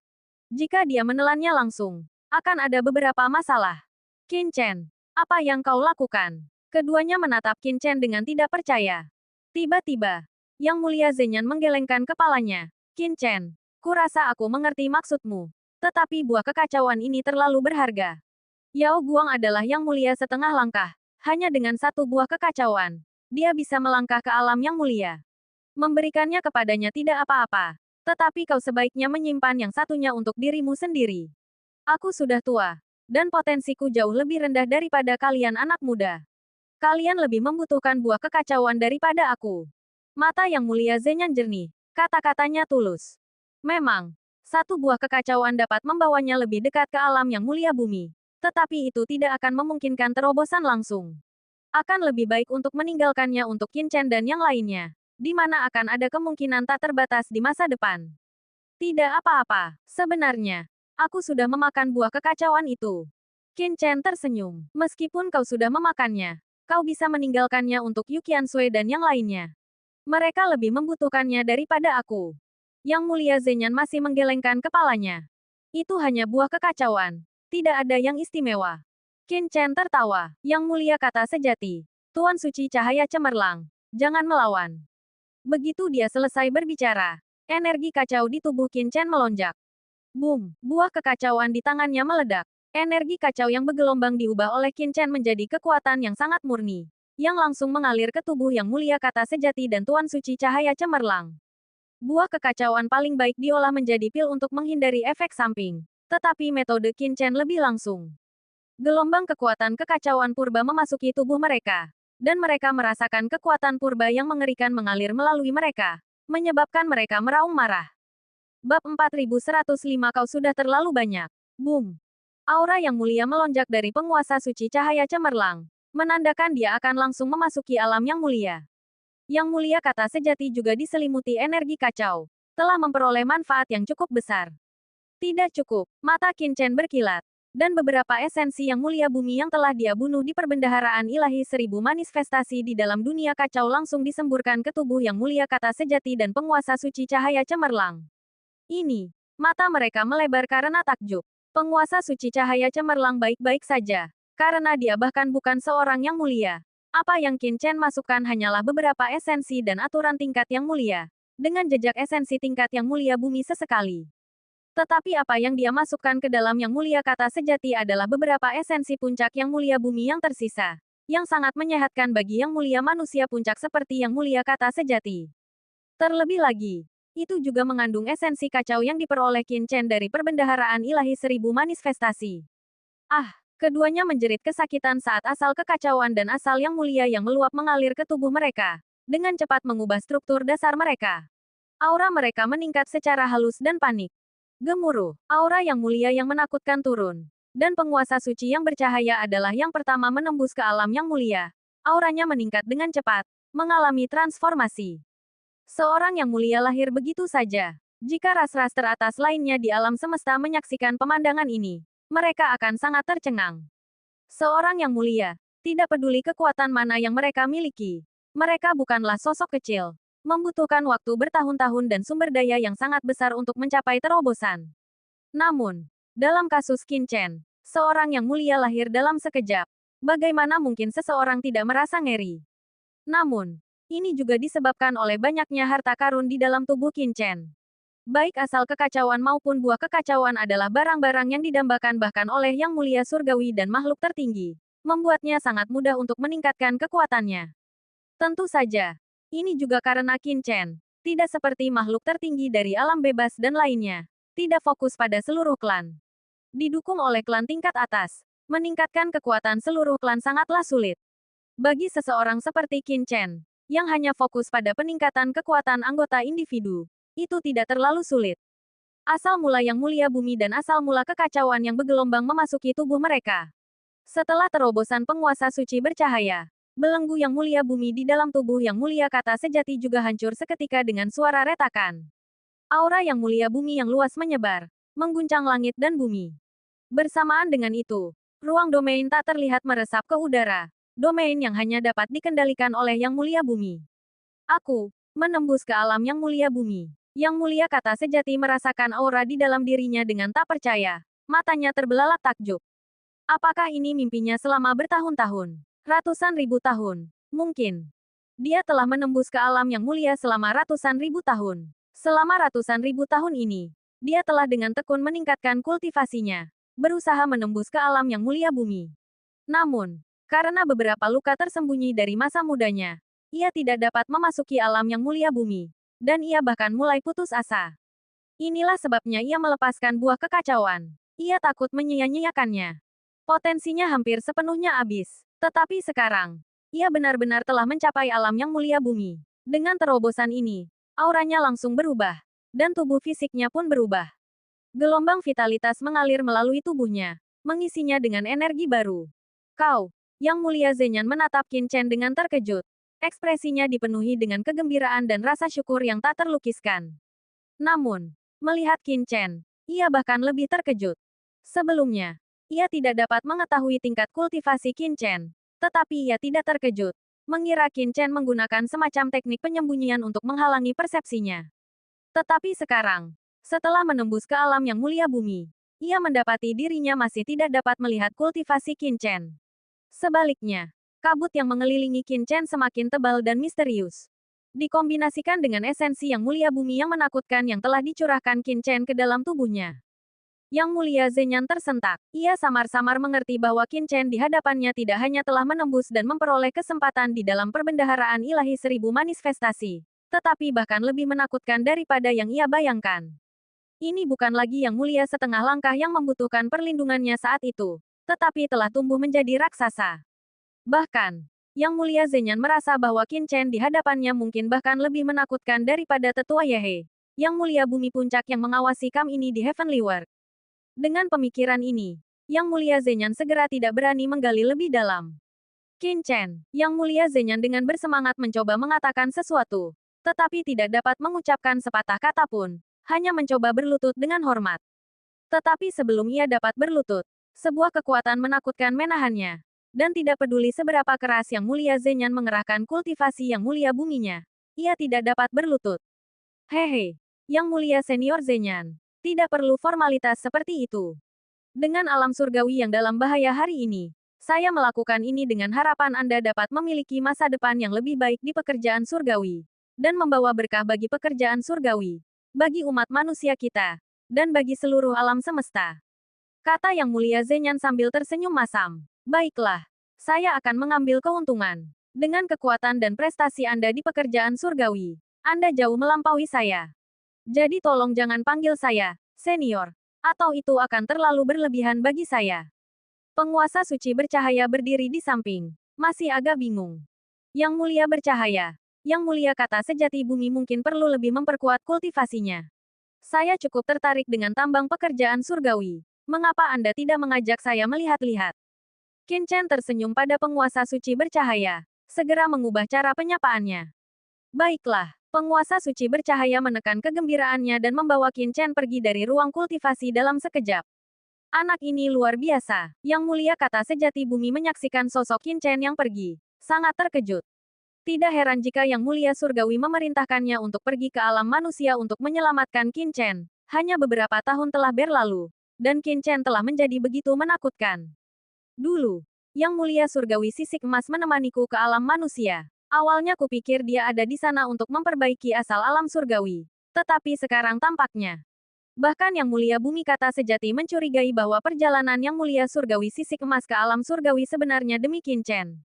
Jika dia menelannya langsung, akan ada beberapa masalah. Qin Chen, apa yang kau lakukan? Keduanya menatap Qin Chen dengan tidak percaya. Tiba-tiba, Yang Mulia Zenyan menggelengkan kepalanya. Qin Chen, kurasa aku mengerti maksudmu. Tetapi buah kekacauan ini terlalu berharga. Yao Guang adalah Yang Mulia setengah langkah. Hanya dengan satu buah kekacauan, dia bisa melangkah ke alam yang mulia. Memberikannya kepadanya tidak apa-apa. Tetapi kau sebaiknya menyimpan yang satunya untuk dirimu sendiri. Aku sudah tua, dan potensiku jauh lebih rendah daripada kalian anak muda. Kalian lebih membutuhkan buah kekacauan daripada aku. Mata Yang Mulia Zenyan jernih. Kata-katanya tulus. Memang, satu buah kekacauan dapat membawanya lebih dekat ke alam yang mulia bumi. Tetapi itu tidak akan memungkinkan terobosan langsung. Akan lebih baik untuk meninggalkannya untuk Qin Chen dan yang lainnya. Di mana akan ada kemungkinan tak terbatas di masa depan. Tidak apa-apa, sebenarnya. Aku sudah memakan buah kekacauan itu. Qin Chen tersenyum. Meskipun kau sudah memakannya, kau bisa meninggalkannya untuk Yu Qiansui dan yang lainnya. Mereka lebih membutuhkannya daripada aku. Yang Mulia Zenyan masih menggelengkan kepalanya. Itu hanya buah kekacauan. Tidak ada yang istimewa. Qin Chen tertawa. Yang Mulia kata sejati. Tuan Suci Cahaya Cemerlang. Jangan melawan. Begitu dia selesai berbicara, energi kacau di tubuh Qin Chen melonjak. Boom! Buah kekacauan di tangannya meledak. Energi kacau yang bergelombang diubah oleh Qin Chen menjadi kekuatan yang sangat murni. Yang langsung mengalir ke tubuh Yang Mulia kata sejati dan Tuan Suci Cahaya Cemerlang. Buah kekacauan paling baik diolah menjadi pil untuk menghindari efek samping. Tetapi metode Qin Chen lebih langsung. Gelombang kekuatan kekacauan purba memasuki tubuh mereka. Dan mereka merasakan kekuatan purba yang mengerikan mengalir melalui mereka. Menyebabkan mereka meraung marah. Bab 4105 kau sudah terlalu banyak. Boom! Aura Yang Mulia melonjak dari penguasa suci cahaya cemerlang. Menandakan dia akan langsung memasuki alam yang mulia. Yang Mulia kata sejati juga diselimuti energi kacau. Telah memperoleh manfaat yang cukup besar. Tidak cukup, mata Qin Chen berkilat. Dan beberapa esensi Yang Mulia bumi yang telah dia bunuh di perbendaharaan ilahi 1000 manifestasi di dalam dunia kacau langsung disemburkan ke tubuh Yang Mulia kata sejati dan penguasa suci cahaya cemerlang. Ini, mata mereka melebar karena takjub. Penguasa suci cahaya cemerlang baik-baik saja. Karena dia bahkan bukan seorang yang mulia. Apa yang Qin Chen masukkan hanyalah beberapa esensi dan aturan tingkat yang mulia. Dengan jejak esensi tingkat yang mulia bumi sesekali. Tetapi apa yang dia masukkan ke dalam yang mulia kata sejati adalah beberapa esensi puncak yang mulia bumi yang tersisa. Yang sangat menyehatkan bagi yang mulia manusia puncak seperti yang mulia kata sejati. Terlebih lagi, itu juga mengandung esensi kacau yang diperoleh Qin Chen dari perbendaharaan ilahi 1000 manifestasi. Ah! Keduanya menjerit kesakitan saat asal kekacauan dan asal yang mulia yang meluap mengalir ke tubuh mereka. Dengan cepat mengubah struktur dasar mereka. Aura mereka meningkat secara halus dan panik. Gemuruh, aura yang mulia yang menakutkan turun. Dan penguasa suci yang bercahaya adalah yang pertama menembus ke alam yang mulia. Auranya meningkat dengan cepat, mengalami transformasi. Seorang yang mulia lahir begitu saja. Jika ras-ras teratas lainnya di alam semesta menyaksikan pemandangan ini, mereka akan sangat tercengang. Seorang yang mulia, tidak peduli kekuatan mana yang mereka miliki. Mereka bukanlah sosok kecil. Membutuhkan waktu bertahun-tahun dan sumber daya yang sangat besar untuk mencapai terobosan. Namun, dalam kasus Qin Chen, seorang yang mulia lahir dalam sekejap. Bagaimana mungkin seseorang tidak merasa ngeri? Namun, ini juga disebabkan oleh banyaknya harta karun di dalam tubuh Qin Chen. Baik asal kekacauan maupun buah kekacauan adalah barang-barang yang didambakan bahkan oleh Yang Mulia Surgawi dan makhluk tertinggi. Membuatnya sangat mudah untuk meningkatkan kekuatannya. Tentu saja, ini juga karena Qin Chen tidak seperti makhluk tertinggi dari alam bebas dan lainnya. Tidak fokus pada seluruh klan. Didukung oleh klan tingkat atas, meningkatkan kekuatan seluruh klan sangatlah sulit. Bagi seseorang seperti Qin Chen, yang hanya fokus pada peningkatan kekuatan anggota individu, itu tidak terlalu sulit. Asal mula yang mulia bumi dan asal mula kekacauan yang bergelombang memasuki tubuh mereka. Setelah terobosan penguasa suci bercahaya, belenggu yang mulia bumi di dalam tubuh yang mulia kata sejati juga hancur seketika dengan suara retakan. Aura yang mulia bumi yang luas menyebar, mengguncang langit dan bumi. Bersamaan dengan itu, ruang domain tak terlihat meresap ke udara. Domain yang hanya dapat dikendalikan oleh yang mulia bumi. Aku menembus ke alam yang mulia bumi. Yang mulia kata sejati merasakan aura di dalam dirinya dengan tak percaya. Matanya terbelalak takjub. Apakah ini mimpinya selama bertahun-tahun? Ratusan ribu tahun? Mungkin. Dia telah menembus ke alam yang mulia selama ratusan ribu tahun. Selama ratusan ribu tahun ini, dia telah dengan tekun meningkatkan kultivasinya. Berusaha menembus ke alam yang mulia bumi. Namun, karena beberapa luka tersembunyi dari masa mudanya, ia tidak dapat memasuki alam yang mulia bumi. Dan ia bahkan mulai putus asa. Inilah sebabnya ia melepaskan buah kekacauan. Ia takut menyia-nyiakannya. Potensinya hampir sepenuhnya habis. Tetapi sekarang, ia benar-benar telah mencapai alam yang mulia bumi. Dengan terobosan ini, auranya langsung berubah. Dan tubuh fisiknya pun berubah. Gelombang vitalitas mengalir melalui tubuhnya, mengisinya dengan energi baru. Kau, Yang Mulia Zenyan menatap Qin Chen dengan terkejut. Ekspresinya dipenuhi dengan kegembiraan dan rasa syukur yang tak terlukiskan. Namun, melihat Qin Chen, ia bahkan lebih terkejut. Sebelumnya, ia tidak dapat mengetahui tingkat kultivasi Qin Chen. Tetapi ia tidak terkejut, mengira Qin Chen menggunakan semacam teknik penyembunyian untuk menghalangi persepsinya. Tetapi sekarang, setelah menembus ke alam yang mulia bumi, ia mendapati dirinya masih tidak dapat melihat kultivasi Qin Chen. Sebaliknya, kabut yang mengelilingi Qin Chen semakin tebal dan misterius. Dikombinasikan dengan esensi yang mulia bumi yang menakutkan yang telah dicurahkan Qin Chen ke dalam tubuhnya. Yang Mulia Zenyan tersentak. Ia samar-samar mengerti bahwa Qin Chen di hadapannya tidak hanya telah menembus dan memperoleh kesempatan di dalam perbendaharaan ilahi 1000 manifestasi, tetapi bahkan lebih menakutkan daripada yang ia bayangkan. Ini bukan lagi Yang Mulia setengah langkah yang membutuhkan perlindungannya saat itu, tetapi telah tumbuh menjadi raksasa. Bahkan, Yang Mulia Zenyan merasa bahwa Qin Chen di hadapannya mungkin bahkan lebih menakutkan daripada tetua Yehe, Yang Mulia Bumi Puncak yang mengawasi Kam ini di Heavenly World. Dengan pemikiran ini, Yang Mulia Zenyan segera tidak berani menggali lebih dalam. Qin Chen, Yang Mulia Zenyan dengan bersemangat mencoba mengatakan sesuatu, tetapi tidak dapat mengucapkan sepatah kata pun, hanya mencoba berlutut dengan hormat. Tetapi sebelum ia dapat berlutut, sebuah kekuatan menakutkan menahannya. Dan tidak peduli seberapa keras Yang Mulia Zenyan mengerahkan kultivasi Yang Mulia buminya, ia tidak dapat berlutut. Hehe, Yang Mulia Senior Zenyan, tidak perlu formalitas seperti itu. Dengan alam surgawi yang dalam bahaya hari ini, saya melakukan ini dengan harapan Anda dapat memiliki masa depan yang lebih baik di pekerjaan surgawi, dan membawa berkah bagi pekerjaan surgawi, bagi umat manusia kita, dan bagi seluruh alam semesta. Kata Yang Mulia Zenyan sambil tersenyum masam. Baiklah, saya akan mengambil keuntungan. Dengan kekuatan dan prestasi Anda di pekerjaan surgawi, Anda jauh melampaui saya. Jadi tolong jangan panggil saya, senior, atau itu akan terlalu berlebihan bagi saya. Penguasa suci bercahaya berdiri di samping, masih agak bingung. Yang Mulia bercahaya, Yang Mulia kata sejati bumi mungkin perlu lebih memperkuat kultivasinya. Saya cukup tertarik dengan tambang pekerjaan surgawi. Mengapa Anda tidak mengajak saya melihat-lihat? Qin Chen tersenyum pada penguasa suci bercahaya, segera mengubah cara penyapaannya. Baiklah, penguasa suci bercahaya menekan kegembiraannya dan membawa Qin Chen pergi dari ruang kultivasi dalam sekejap. Anak ini luar biasa, Yang Mulia kata sejati bumi menyaksikan sosok Qin Chen yang pergi, sangat terkejut. Tidak heran jika Yang Mulia Surgawi memerintahkannya untuk pergi ke alam manusia untuk menyelamatkan Qin Chen. Hanya beberapa tahun telah berlalu, dan Qin Chen telah menjadi begitu menakutkan. Dulu, Yang Mulia Surgawi Sisik Emas menemaniku ke alam manusia. Awalnya kupikir dia ada di sana untuk memperbaiki asal alam surgawi. Tetapi sekarang tampaknya. Bahkan Yang Mulia Bumi kata sejati mencurigai bahwa perjalanan Yang Mulia Surgawi Sisik Emas ke alam surgawi sebenarnya demi Qin Chen.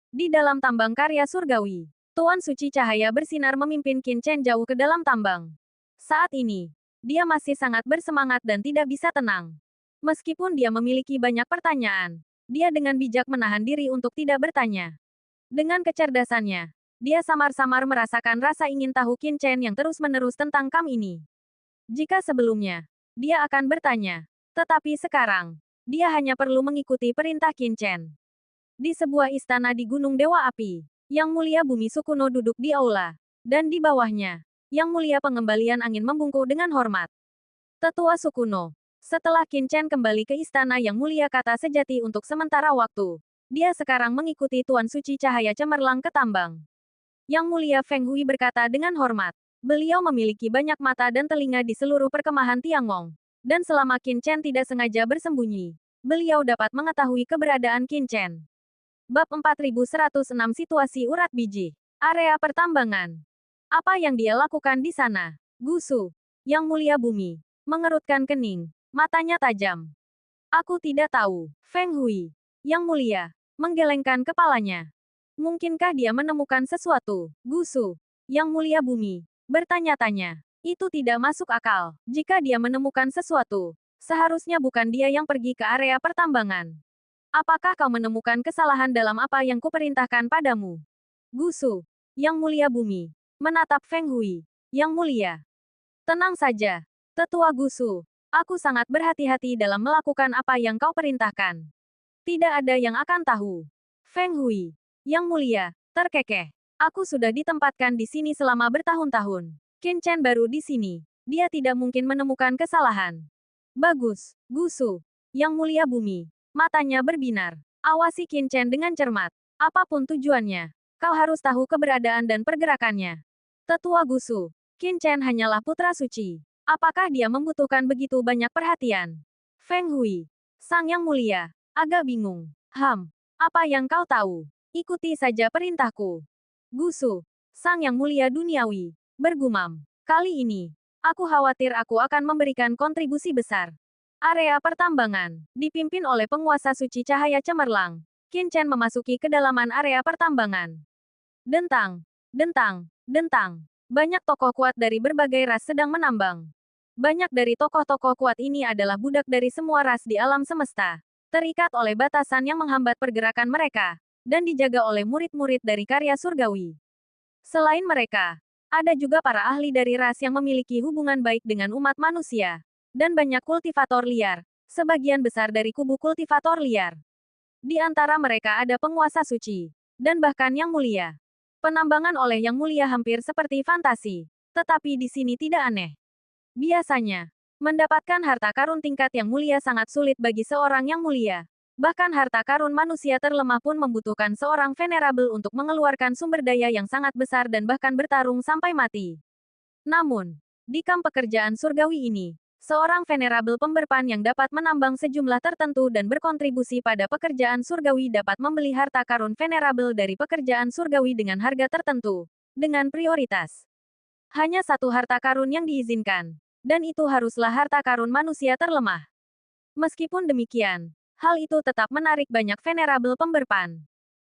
Di dalam tambang karya surgawi, Tuan Suci Cahaya bersinar memimpin Qin Chen jauh ke dalam tambang. Saat ini, dia masih sangat bersemangat dan tidak bisa tenang. Meskipun dia memiliki banyak pertanyaan, dia dengan bijak menahan diri untuk tidak bertanya. Dengan kecerdasannya, dia samar-samar merasakan rasa ingin tahu Qin Chen yang terus-menerus tentang Kam ini. Jika sebelumnya, dia akan bertanya. Tetapi sekarang, dia hanya perlu mengikuti perintah Qin Chen. Di sebuah istana di Gunung Dewa Api, Yang Mulia Bumi Sukuno duduk di aula. Dan di bawahnya, Yang Mulia Pengembalian Angin membungkuk dengan hormat. Tetua Sukuno. Setelah Qin Chen kembali ke istana Yang Mulia Kata Sejati untuk sementara waktu, dia sekarang mengikuti Tuan Suci Cahaya Cemerlang ke tambang. Yang Mulia Feng Hui berkata dengan hormat. Beliau memiliki banyak mata dan telinga di seluruh perkemahan Tiangong. Dan selama Qin Chen tidak sengaja bersembunyi, beliau dapat mengetahui keberadaan Qin Chen. Bab 4106 Situasi Urat Biji. Area pertambangan. Apa yang dia lakukan di sana? Gusu. Yang Mulia Bumi. Mengerutkan kening. Matanya tajam. Aku tidak tahu. Feng Hui. Yang Mulia. Menggelengkan kepalanya. Mungkinkah dia menemukan sesuatu? Gusu. Yang Mulia Bumi. Bertanya-tanya. Itu tidak masuk akal. Jika dia menemukan sesuatu, seharusnya bukan dia yang pergi ke area pertambangan. Apakah kau menemukan kesalahan dalam apa yang kuperintahkan padamu? Gusu. Yang Mulia Bumi. Menatap Feng Hui. Yang Mulia. Tenang saja. Tetua Gusu. Aku sangat berhati-hati dalam melakukan apa yang kau perintahkan. Tidak ada yang akan tahu. Feng Hui. Yang Mulia. Terkekeh. Aku sudah ditempatkan di sini selama bertahun-tahun. Qin Chen baru di sini. Dia tidak mungkin menemukan kesalahan. Bagus. Gusu. Yang Mulia Bumi. Matanya berbinar. Awasi Qin Chen dengan cermat. Apapun tujuannya, kau harus tahu keberadaan dan pergerakannya. Tetua Gusu. Qin Chen hanyalah putra suci. Apakah dia membutuhkan begitu banyak perhatian? Feng Hui. Sang Yang Mulia. Agak bingung. Apa yang kau tahu? Ikuti saja perintahku. Gusu. Sang Yang Mulia Duniawi. Bergumam. Kali ini, aku khawatir aku akan memberikan kontribusi besar. Area pertambangan, dipimpin oleh penguasa suci cahaya cemerlang. Qin Chen memasuki kedalaman area pertambangan. Dentang. Dentang. Dentang. Banyak tokoh kuat dari berbagai ras sedang menambang. Banyak dari tokoh-tokoh kuat ini adalah budak dari semua ras di alam semesta. Terikat oleh batasan yang menghambat pergerakan mereka. Dan dijaga oleh murid-murid dari karya surgawi. Selain mereka, ada juga para ahli dari ras yang memiliki hubungan baik dengan umat manusia. Dan banyak kultivator liar, sebagian besar dari kubu kultivator liar. Di antara mereka ada penguasa suci, dan bahkan Yang Mulia. Penambangan oleh Yang Mulia hampir seperti fantasi, tetapi di sini tidak aneh. Biasanya, mendapatkan harta karun tingkat Yang Mulia sangat sulit bagi seorang Yang Mulia. Bahkan harta karun manusia terlemah pun membutuhkan seorang venerable untuk mengeluarkan sumber daya yang sangat besar dan bahkan bertarung sampai mati. Namun, di kamp pekerjaan surgawi ini, seorang venerable pemberpan yang dapat menambang sejumlah tertentu dan berkontribusi pada pekerjaan surgawi dapat membeli harta karun venerable dari pekerjaan surgawi dengan harga tertentu, dengan prioritas. Hanya satu harta karun yang diizinkan, dan itu haruslah harta karun manusia terlemah. Meskipun demikian, hal itu tetap menarik banyak venerable pemberpan.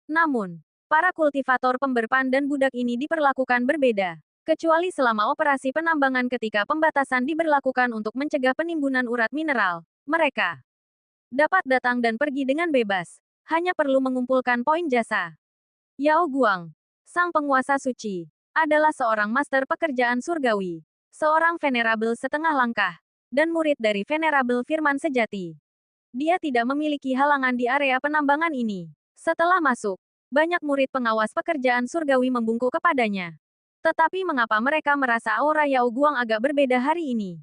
Namun, para kultivator pemberpan dan budak ini diperlakukan berbeda. Kecuali selama operasi penambangan ketika pembatasan diberlakukan untuk mencegah penimbunan urat mineral, mereka dapat datang dan pergi dengan bebas. Hanya perlu mengumpulkan poin jasa. Yao Guang, sang penguasa suci, adalah seorang master pekerjaan surgawi. Seorang venerable setengah langkah, dan murid dari venerable firman sejati. Dia tidak memiliki halangan di area penambangan ini. Setelah masuk, banyak murid pengawas pekerjaan surgawi membungkuk kepadanya. Tetapi mengapa mereka merasa aura Yao Guang agak berbeda hari ini?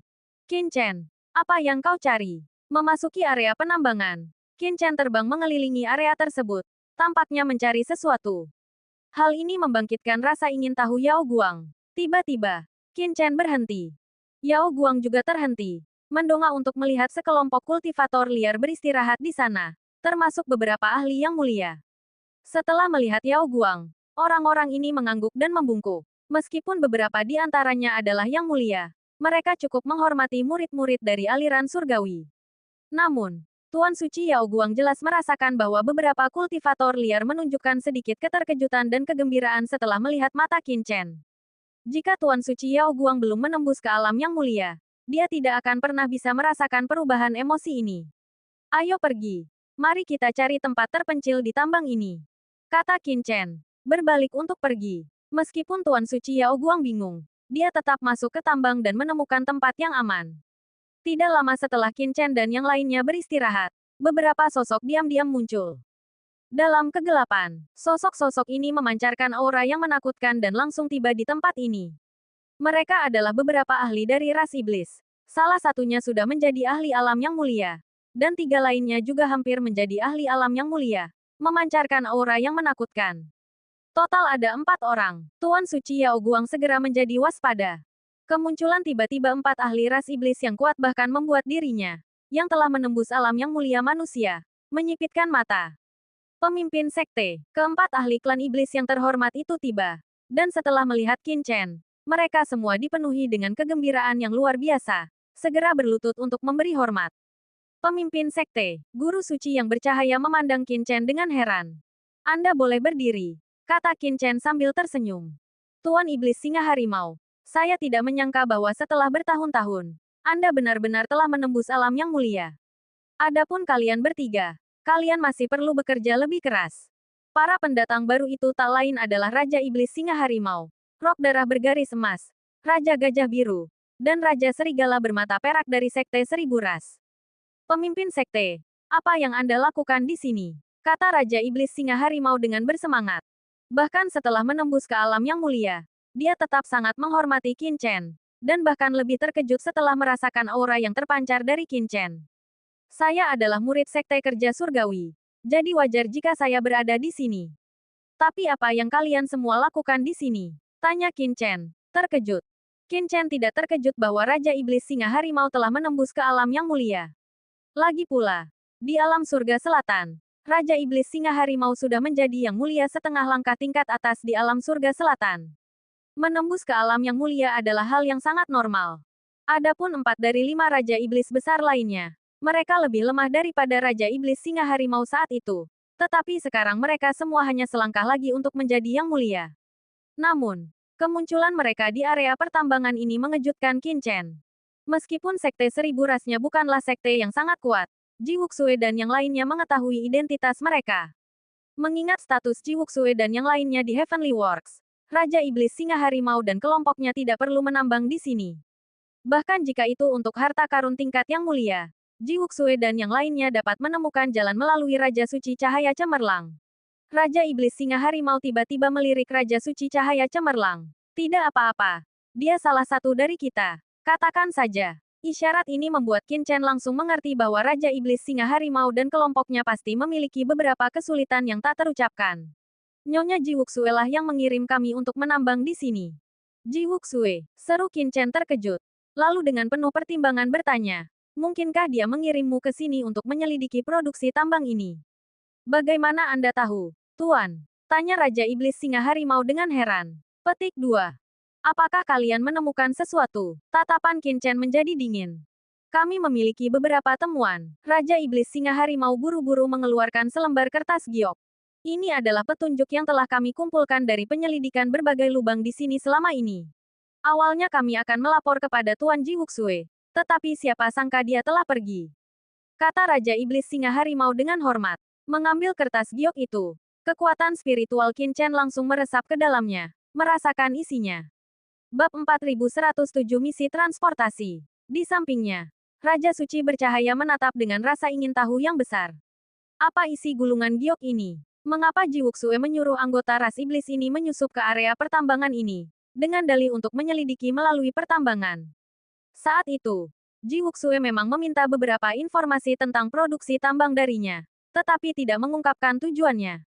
Qin Chen, apa yang kau cari? Memasuki area penambangan, Qin Chen terbang mengelilingi area tersebut, tampaknya mencari sesuatu. Hal ini membangkitkan rasa ingin tahu Yao Guang. Tiba-tiba, Qin Chen berhenti. Yao Guang juga terhenti. Mendongak untuk melihat sekelompok kultivator liar beristirahat di sana, termasuk beberapa ahli Yang Mulia. Setelah melihat Yao Guang, orang-orang ini mengangguk dan membungkuk. Meskipun beberapa di antaranya adalah Yang Mulia, mereka cukup menghormati murid-murid dari aliran surgawi. Namun, Tuan Suci Yao Guang jelas merasakan bahwa beberapa kultivator liar menunjukkan sedikit keterkejutan dan kegembiraan setelah melihat mata Qin Chen. Jika Tuan Suci Yao Guang belum menembus ke alam Yang Mulia, dia tidak akan pernah bisa merasakan perubahan emosi ini. Ayo pergi. Mari kita cari tempat terpencil di tambang ini. Kata Qin Chen. Berbalik untuk pergi. Meskipun Tuan Suci Yao Guang bingung, dia tetap masuk ke tambang dan menemukan tempat yang aman. Tidak lama setelah Qin Chen dan yang lainnya beristirahat, beberapa sosok diam-diam muncul. Dalam kegelapan, sosok-sosok ini memancarkan aura yang menakutkan dan langsung tiba di tempat ini. Mereka adalah beberapa ahli dari ras iblis. Salah satunya sudah menjadi ahli alam yang mulia. Dan 3 lainnya juga hampir menjadi ahli alam yang mulia. Memancarkan aura yang menakutkan. Total ada 4 orang. Tuan Suci Yao Guang segera menjadi waspada. Kemunculan tiba-tiba 4 ahli ras iblis yang kuat bahkan membuat dirinya, yang telah menembus alam yang mulia manusia, menyipitkan mata. Pemimpin sekte, keempat ahli klan iblis yang terhormat itu tiba. Dan setelah melihat Qin Chen, mereka semua dipenuhi dengan kegembiraan yang luar biasa. Segera berlutut untuk memberi hormat. Pemimpin sekte, guru suci yang bercahaya memandang Qin Chen dengan heran. Anda boleh berdiri, kata Qin Chen sambil tersenyum. Tuan Iblis Singa Harimau, saya tidak menyangka bahwa setelah bertahun-tahun, Anda benar-benar telah menembus alam yang mulia. Adapun kalian bertiga, kalian masih perlu bekerja lebih keras. Para pendatang baru itu tak lain adalah Raja Iblis Singa Harimau, Rok Darah Bergaris Emas, Raja Gajah Biru, dan Raja Serigala Bermata Perak dari Sekte Seribu Ras. Pemimpin sekte, apa yang Anda lakukan di sini? Kata Raja Iblis Singa Harimau dengan bersemangat. Bahkan setelah menembus ke alam yang mulia, dia tetap sangat menghormati Qin Chen, dan bahkan lebih terkejut setelah merasakan aura yang terpancar dari Qin Chen. Saya adalah murid Sekte Kerja Surgawi. Jadi wajar jika saya berada di sini. Tapi apa yang kalian semua lakukan di sini? Tanya Qin Chen, terkejut. Qin Chen tidak terkejut bahwa Raja Iblis Singa Harimau telah menembus ke alam yang mulia. Lagi pula, di alam surga selatan, Raja Iblis Singa Harimau sudah menjadi yang mulia setengah langkah tingkat atas di alam surga selatan. Menembus ke alam yang mulia adalah hal yang sangat normal. Adapun 4 dari 5 Raja Iblis besar lainnya, mereka lebih lemah daripada Raja Iblis Singa Harimau saat itu. Tetapi sekarang mereka semua hanya selangkah lagi untuk menjadi yang mulia. Namun, kemunculan mereka di area pertambangan ini mengejutkan Qin Chen. Meskipun Sekte Seribu Rasnya bukanlah sekte yang sangat kuat, Ji Wuxue dan yang lainnya mengetahui identitas mereka. Mengingat status Ji Wuxue dan yang lainnya di Heavenly Works, Raja Iblis Singa Harimau dan kelompoknya tidak perlu menambang di sini. Bahkan jika itu untuk harta karun tingkat yang mulia, Ji Wuxue dan yang lainnya dapat menemukan jalan melalui Raja Suci Cahaya Cemerlang. Raja Iblis Singa Harimau tiba-tiba melirik Raja Suci Cahaya Cemerlang. Tidak apa-apa. Dia salah satu dari kita. Katakan saja. Isyarat ini membuat Qin Chen langsung mengerti bahwa Raja Iblis Singa Harimau dan kelompoknya pasti memiliki beberapa kesulitan yang tak terucapkan. Nyonya Ji Wuxue lah yang mengirim kami untuk menambang di sini. Ji Wuxue, seru Qin Chen terkejut. Lalu dengan penuh pertimbangan bertanya, mungkinkah dia mengirimmu ke sini untuk menyelidiki produksi tambang ini? Bagaimana Anda tahu, Tuan? Tanya Raja Iblis Singa Harimau dengan heran. Petik 2. Apakah kalian menemukan sesuatu? Tatapan Qin Chen menjadi dingin. Kami memiliki beberapa temuan. Raja Iblis Singa Harimau buru-buru mengeluarkan selembar kertas giok. Ini adalah petunjuk yang telah kami kumpulkan dari penyelidikan berbagai lubang di sini selama ini. Awalnya kami akan melapor kepada Tuan Ji Wuxue. Tetapi siapa sangka dia telah pergi. Kata Raja Iblis Singa Harimau dengan hormat. Mengambil kertas giok itu. Kekuatan spiritual Qin Chen langsung meresap ke dalamnya. Merasakan isinya. Bab 4107 Misi Transportasi. Di sampingnya, Raja Suci bercahaya menatap dengan rasa ingin tahu yang besar. Apa isi gulungan giok ini? Mengapa Ji Wuxue menyuruh anggota ras iblis ini menyusup ke area pertambangan ini? Dengan dalih untuk menyelidiki melalui pertambangan. Saat itu, Ji Wuxue memang meminta beberapa informasi tentang produksi tambang darinya, tetapi tidak mengungkapkan tujuannya.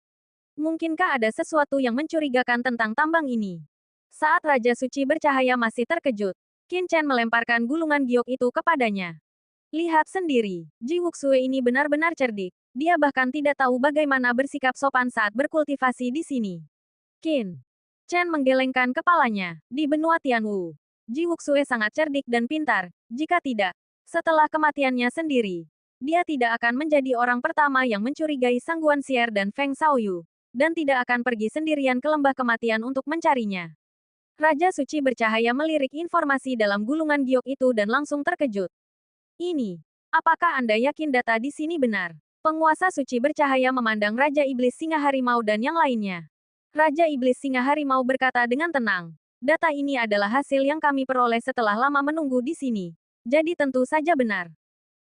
Mungkinkah ada sesuatu yang mencurigakan tentang tambang ini? Saat Raja Suci bercahaya masih terkejut, Qin Chen melemparkan gulungan giok itu kepadanya. Lihat sendiri, Ji Wuxue ini benar-benar cerdik. Dia bahkan tidak tahu bagaimana bersikap sopan saat berkultivasi di sini. Qin Chen menggelengkan kepalanya. Di benua Tianwu, Ji Wuxue sangat cerdik dan pintar. Jika tidak, setelah kematiannya sendiri, dia tidak akan menjadi orang pertama yang mencurigai Sang Guanxier dan Feng Shaoyu, dan tidak akan pergi sendirian ke lembah kematian untuk mencarinya. Raja Suci bercahaya melirik informasi dalam gulungan giok itu dan langsung terkejut. Ini, apakah Anda yakin data di sini benar? Penguasa Suci bercahaya memandang Raja Iblis Singa Harimau dan yang lainnya. Raja Iblis Singa Harimau berkata dengan tenang, Data ini adalah hasil yang kami peroleh setelah lama menunggu di sini. Jadi tentu saja benar.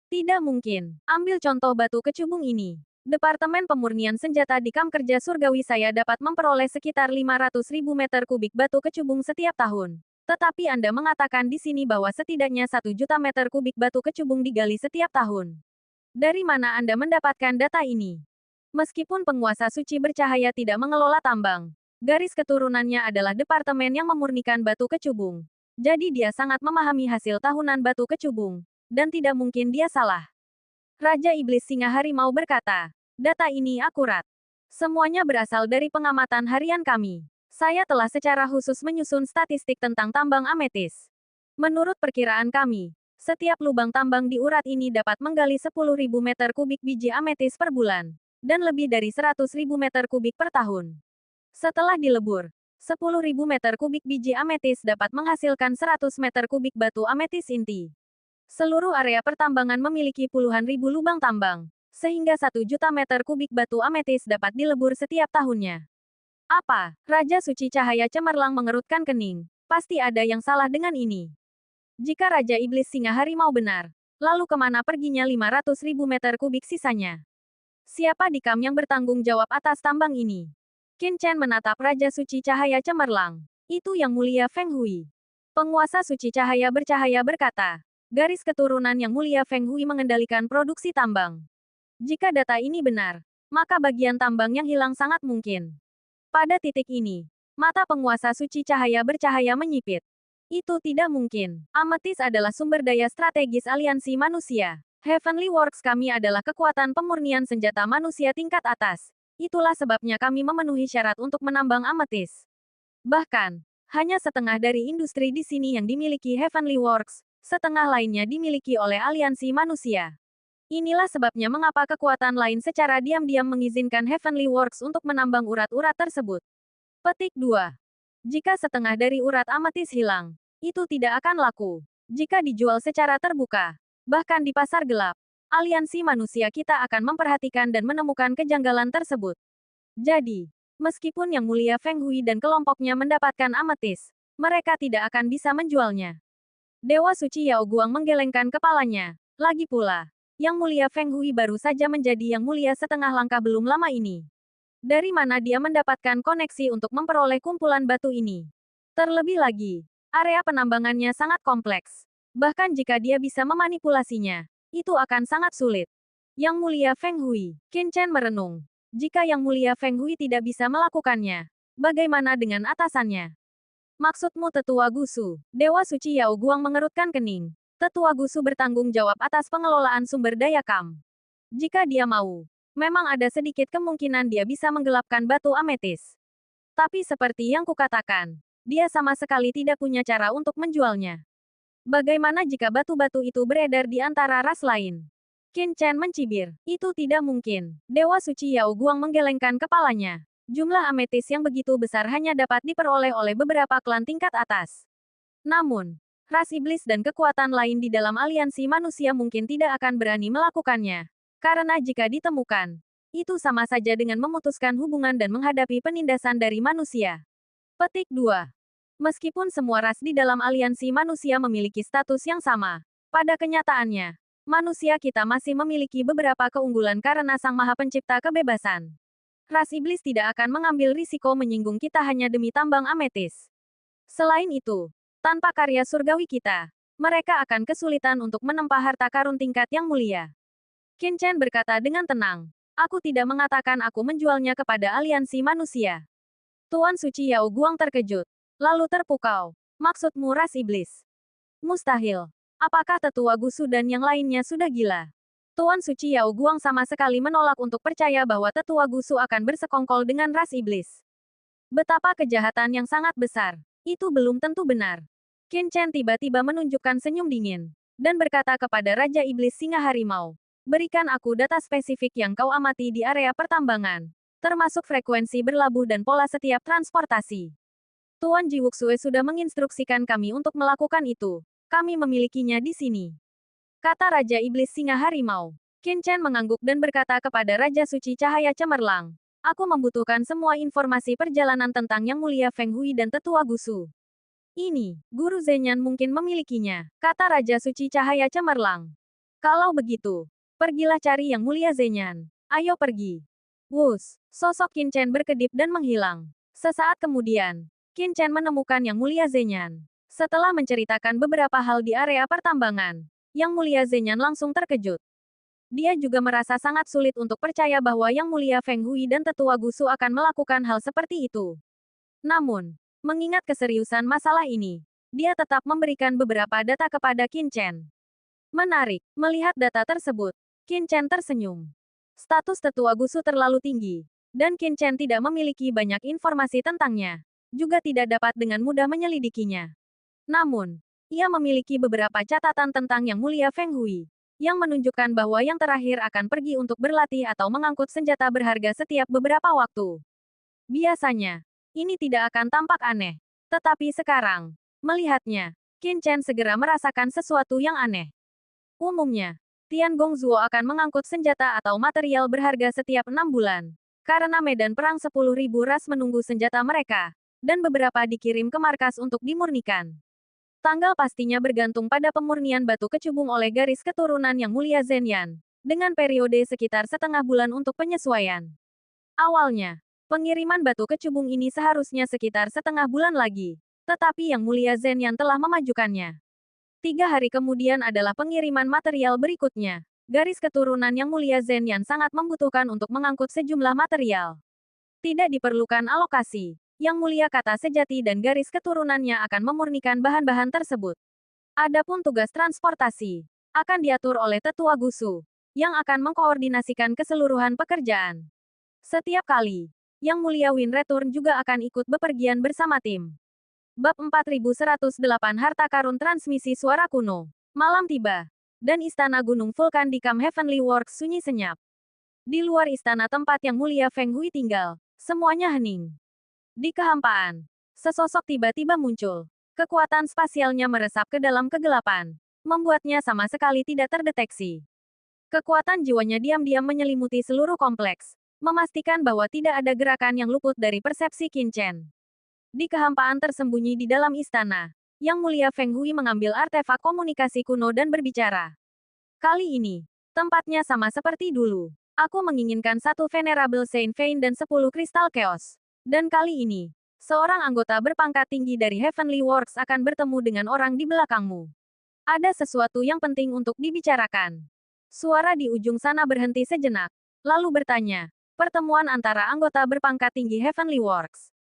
Tidak mungkin. Ambil contoh batu kecubung ini. Departemen Pemurnian Senjata di Kamp Kerja Surgawi saya dapat memperoleh sekitar 500.000 meter kubik batu kecubung setiap tahun. Tetapi Anda mengatakan di sini bahwa setidaknya 1 juta meter kubik batu kecubung digali setiap tahun. Dari mana Anda mendapatkan data ini? Meskipun penguasa suci bercahaya tidak mengelola tambang, garis keturunannya adalah departemen yang memurnikan batu kecubung. Jadi dia sangat memahami hasil tahunan batu kecubung. Dan tidak mungkin dia salah. Raja Iblis Singa Harimau berkata, data ini akurat. Semuanya berasal dari pengamatan harian kami. Saya telah secara khusus menyusun statistik tentang tambang ametis. Menurut perkiraan kami, setiap lubang tambang di urat ini dapat menggali 10.000 meter kubik biji ametis per bulan, dan lebih dari 100.000 meter kubik per tahun. Setelah dilebur, 10.000 meter kubik biji ametis dapat menghasilkan 100 meter kubik batu ametis inti. Seluruh area pertambangan memiliki puluhan ribu lubang tambang, sehingga 1 juta meter kubik batu ametis dapat dilebur setiap tahunnya. Apa? Raja Suci Cahaya Cemerlang mengerutkan kening. Pasti ada yang salah dengan ini. Jika Raja Iblis Singa Harimau benar, lalu kemana perginya 500.000 meter kubik sisanya? Siapa di Kam yang bertanggung jawab atas tambang ini? Qin Chen menatap Raja Suci Cahaya Cemerlang. Itu Yang Mulia Feng Hui. Penguasa Suci Cahaya Bercahaya berkata, garis keturunan Yang Mulia Feng Hui mengendalikan produksi tambang. Jika data ini benar, maka bagian tambang yang hilang sangat mungkin. Pada titik ini, mata penguasa suci cahaya bercahaya menyipit. Itu tidak mungkin. Ametis adalah sumber daya strategis aliansi manusia. Heavenly Works kami adalah kekuatan pemurnian senjata manusia tingkat atas. Itulah sebabnya kami memenuhi syarat untuk menambang ametis. Bahkan, hanya setengah dari industri di sini yang dimiliki Heavenly Works, setengah lainnya dimiliki oleh aliansi manusia. Inilah sebabnya mengapa kekuatan lain secara diam-diam mengizinkan Heavenly Works untuk menambang urat-urat tersebut. Petik 2. Jika setengah dari urat ametis hilang, itu tidak akan laku. Jika dijual secara terbuka, bahkan di pasar gelap, aliansi manusia kita akan memperhatikan dan menemukan kejanggalan tersebut. Jadi, meskipun Yang Mulia Feng Hui dan kelompoknya mendapatkan ametis, mereka tidak akan bisa menjualnya. Dewa Suci Yao Guang menggelengkan kepalanya. Lagi pula, Yang Mulia Feng Hui baru saja menjadi Yang Mulia setengah langkah belum lama ini. Dari mana dia mendapatkan koneksi untuk memperoleh kumpulan batu ini? Terlebih lagi, area penambangannya sangat kompleks. Bahkan jika dia bisa memanipulasinya, itu akan sangat sulit. Yang Mulia Feng Hui, Qin Chen merenung. Jika Yang Mulia Feng Hui tidak bisa melakukannya, bagaimana dengan atasannya? Maksudmu Tetua Gusu? Dewa Suci Yao Guang mengerutkan kening. Tetua Gusu bertanggung jawab atas pengelolaan sumber daya Kam. Jika dia mau, memang ada sedikit kemungkinan dia bisa menggelapkan batu ametis. Tapi seperti yang kukatakan, dia sama sekali tidak punya cara untuk menjualnya. Bagaimana jika batu-batu itu beredar di antara ras lain? Qin Chen mencibir. Itu tidak mungkin. Dewa Suci Yao Guang menggelengkan kepalanya. Jumlah ametis yang begitu besar hanya dapat diperoleh oleh beberapa klan tingkat atas. Namun, ras iblis dan kekuatan lain di dalam aliansi manusia mungkin tidak akan berani melakukannya. Karena jika ditemukan, itu sama saja dengan memutuskan hubungan dan menghadapi penindasan dari manusia. Petik 2. Meskipun semua ras di dalam aliansi manusia memiliki status yang sama, pada kenyataannya, manusia kita masih memiliki beberapa keunggulan karena Sang Maha Pencipta kebebasan. Ras iblis tidak akan mengambil risiko menyinggung kita hanya demi tambang ametis. Selain itu, tanpa karya surgawi kita, mereka akan kesulitan untuk menempa harta karun tingkat yang mulia. Qin Chen berkata dengan tenang, aku tidak mengatakan aku menjualnya kepada aliansi manusia. Tuan Suci Yao Guang terkejut, lalu terpukau. Maksudmu ras iblis? Mustahil. Apakah Tetua Gusu dan yang lainnya sudah gila? Tuan Suci Yao Guang sama sekali menolak untuk percaya bahwa Tetua Gusu akan bersekongkol dengan ras iblis. Betapa kejahatan yang sangat besar. Itu belum tentu benar. Qin Chen tiba-tiba menunjukkan senyum dingin, dan berkata kepada Raja Iblis Singa Harimau, berikan aku data spesifik yang kau amati di area pertambangan, termasuk frekuensi berlabuh dan pola setiap transportasi. Tuan Ji Wuxue sudah menginstruksikan kami untuk melakukan itu. Kami memilikinya di sini. Kata Raja Iblis Singa Harimau. Qin Chen mengangguk dan berkata kepada Raja Suci Cahaya Cemerlang, aku membutuhkan semua informasi perjalanan tentang Yang Mulia Feng Hui dan Tetua Gusu. Ini, Guru Zenyan mungkin memilikinya, kata Raja Suci Cahaya Cemerlang. Kalau begitu, pergilah cari Yang Mulia Zenyan. Ayo pergi. Wus, sosok Qin Chen berkedip dan menghilang. Sesaat kemudian, Qin Chen menemukan Yang Mulia Zenyan. Setelah menceritakan beberapa hal di area pertambangan, Yang Mulia Zenyan langsung terkejut. Dia juga merasa sangat sulit untuk percaya bahwa Yang Mulia Feng Hui dan Tetua Gusu akan melakukan hal seperti itu. Namun, mengingat keseriusan masalah ini, dia tetap memberikan beberapa data kepada Qin Chen. Menarik, melihat data tersebut, Qin Chen tersenyum. Status Tetua Gusu terlalu tinggi, dan Qin Chen tidak memiliki banyak informasi tentangnya, juga tidak dapat dengan mudah menyelidikinya. Namun, ia memiliki beberapa catatan tentang Yang Mulia Feng Hui, yang menunjukkan bahwa yang terakhir akan pergi untuk berlatih atau mengangkut senjata berharga setiap beberapa waktu. Biasanya, ini tidak akan tampak aneh. Tetapi sekarang, melihatnya, Qin Chen segera merasakan sesuatu yang aneh. Umumnya, Tian Gongzuo akan mengangkut senjata atau material berharga setiap 6 bulan. Karena medan perang 10.000 ras menunggu senjata mereka, dan beberapa dikirim ke markas untuk dimurnikan. Tanggal pastinya bergantung pada pemurnian batu kecubung oleh garis keturunan Yang Mulia Zenyan, dengan periode sekitar setengah bulan untuk penyesuaian. Awalnya, pengiriman batu kecubung ini seharusnya sekitar setengah bulan lagi, tetapi Yang Mulia Zenyan telah memajukannya. 3 hari kemudian adalah pengiriman material berikutnya. Garis keturunan Yang Mulia Zenyan sangat membutuhkan untuk mengangkut sejumlah material. Tidak diperlukan alokasi. Yang Mulia Kata Sejati dan garis keturunannya akan memurnikan bahan-bahan tersebut. Adapun tugas transportasi akan diatur oleh Tetua Gusu, yang akan mengkoordinasikan keseluruhan pekerjaan. Setiap kali, Yang Mulia Win Return juga akan ikut bepergian bersama tim. Bab 4108 Harta Karun Transmisi Suara Kuno. Malam tiba, dan Istana Gunung Vulkan di Camp Heavenly Works sunyi senyap. Di luar istana tempat Yang Mulia Feng Hui tinggal, semuanya hening. Di kehampaan, sesosok tiba-tiba muncul. Kekuatan spasialnya meresap ke dalam kegelapan, membuatnya sama sekali tidak terdeteksi. Kekuatan jiwanya diam-diam menyelimuti seluruh kompleks, memastikan bahwa tidak ada gerakan yang luput dari persepsi Qin Chen. Di kehampaan tersembunyi di dalam istana, Yang Mulia Feng Hui mengambil artefak komunikasi kuno dan berbicara. Kali ini, tempatnya sama seperti dulu. Aku menginginkan 1 Venerable Saint Vein dan 10 kristal chaos. Dan kali ini, seorang anggota berpangkat tinggi dari Heavenly Works akan bertemu dengan orang di belakangmu. Ada sesuatu yang penting untuk dibicarakan. Suara di ujung sana berhenti sejenak, lalu bertanya, pertemuan antara anggota berpangkat tinggi Heavenly Works.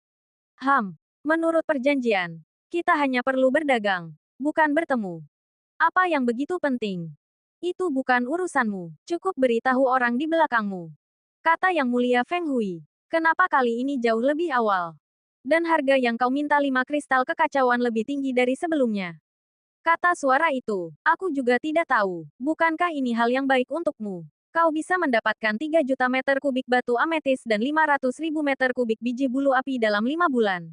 Menurut perjanjian, kita hanya perlu berdagang, bukan bertemu. Apa yang begitu penting? Itu bukan urusanmu, cukup beritahu orang di belakangmu. Kata Yang Mulia Feng Hui, kenapa kali ini jauh lebih awal? Dan harga yang kau minta 5 kristal kekacauan lebih tinggi dari sebelumnya. Kata suara itu, aku juga tidak tahu, bukankah ini hal yang baik untukmu? Kau bisa mendapatkan 3 juta meter kubik batu ametis dan 500.000 meter kubik biji bulu api dalam 5 bulan.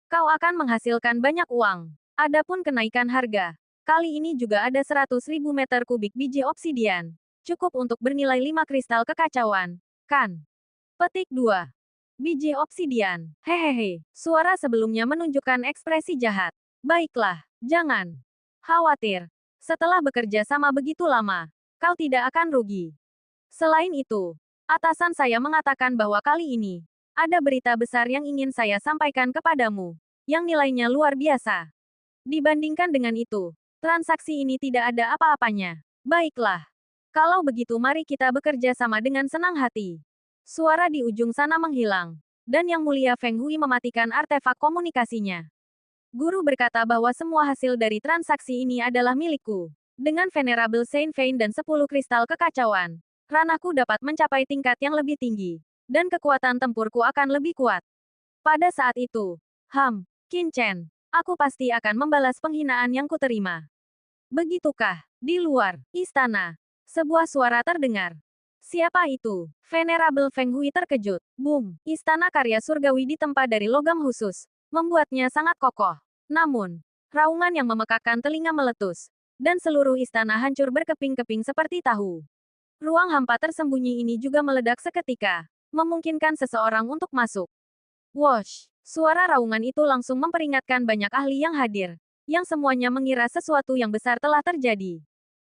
Kau akan menghasilkan banyak uang. Adapun kenaikan harga, kali ini juga ada 100.000 meter kubik biji obsidian. Cukup untuk bernilai 5 kristal kekacauan, kan? Petik 2. Biji obsidian. Hehehe. Suara sebelumnya menunjukkan ekspresi jahat. Baiklah, jangan khawatir. Setelah bekerja sama begitu lama, kau tidak akan rugi. Selain itu, atasan saya mengatakan bahwa kali ini, ada berita besar yang ingin saya sampaikan kepadamu, yang nilainya luar biasa. Dibandingkan dengan itu, transaksi ini tidak ada apa-apanya. Baiklah. Kalau begitu mari kita bekerja sama dengan senang hati. Suara di ujung sana menghilang, dan Yang Mulia Feng Hui mematikan artefak komunikasinya. Guru berkata bahwa semua hasil dari transaksi ini adalah milikku. Dengan Venerable Saint Vein dan 10 kristal kekacauan, ranahku dapat mencapai tingkat yang lebih tinggi, dan kekuatan tempurku akan lebih kuat. Pada saat itu, Qin Chen, aku pasti akan membalas penghinaan yang kuterima. Begitukah? Di luar istana, sebuah suara terdengar. Siapa itu? Venerable Feng Hui terkejut. Boom! Istana karya surgawi ditempa dari logam khusus, membuatnya sangat kokoh. Namun, raungan yang memekakkan telinga meletus, dan seluruh istana hancur berkeping-keping seperti tahu. Ruang hampa tersembunyi ini juga meledak seketika, memungkinkan seseorang untuk masuk. Wosh! Suara raungan itu langsung memperingatkan banyak ahli yang hadir, yang semuanya mengira sesuatu yang besar telah terjadi.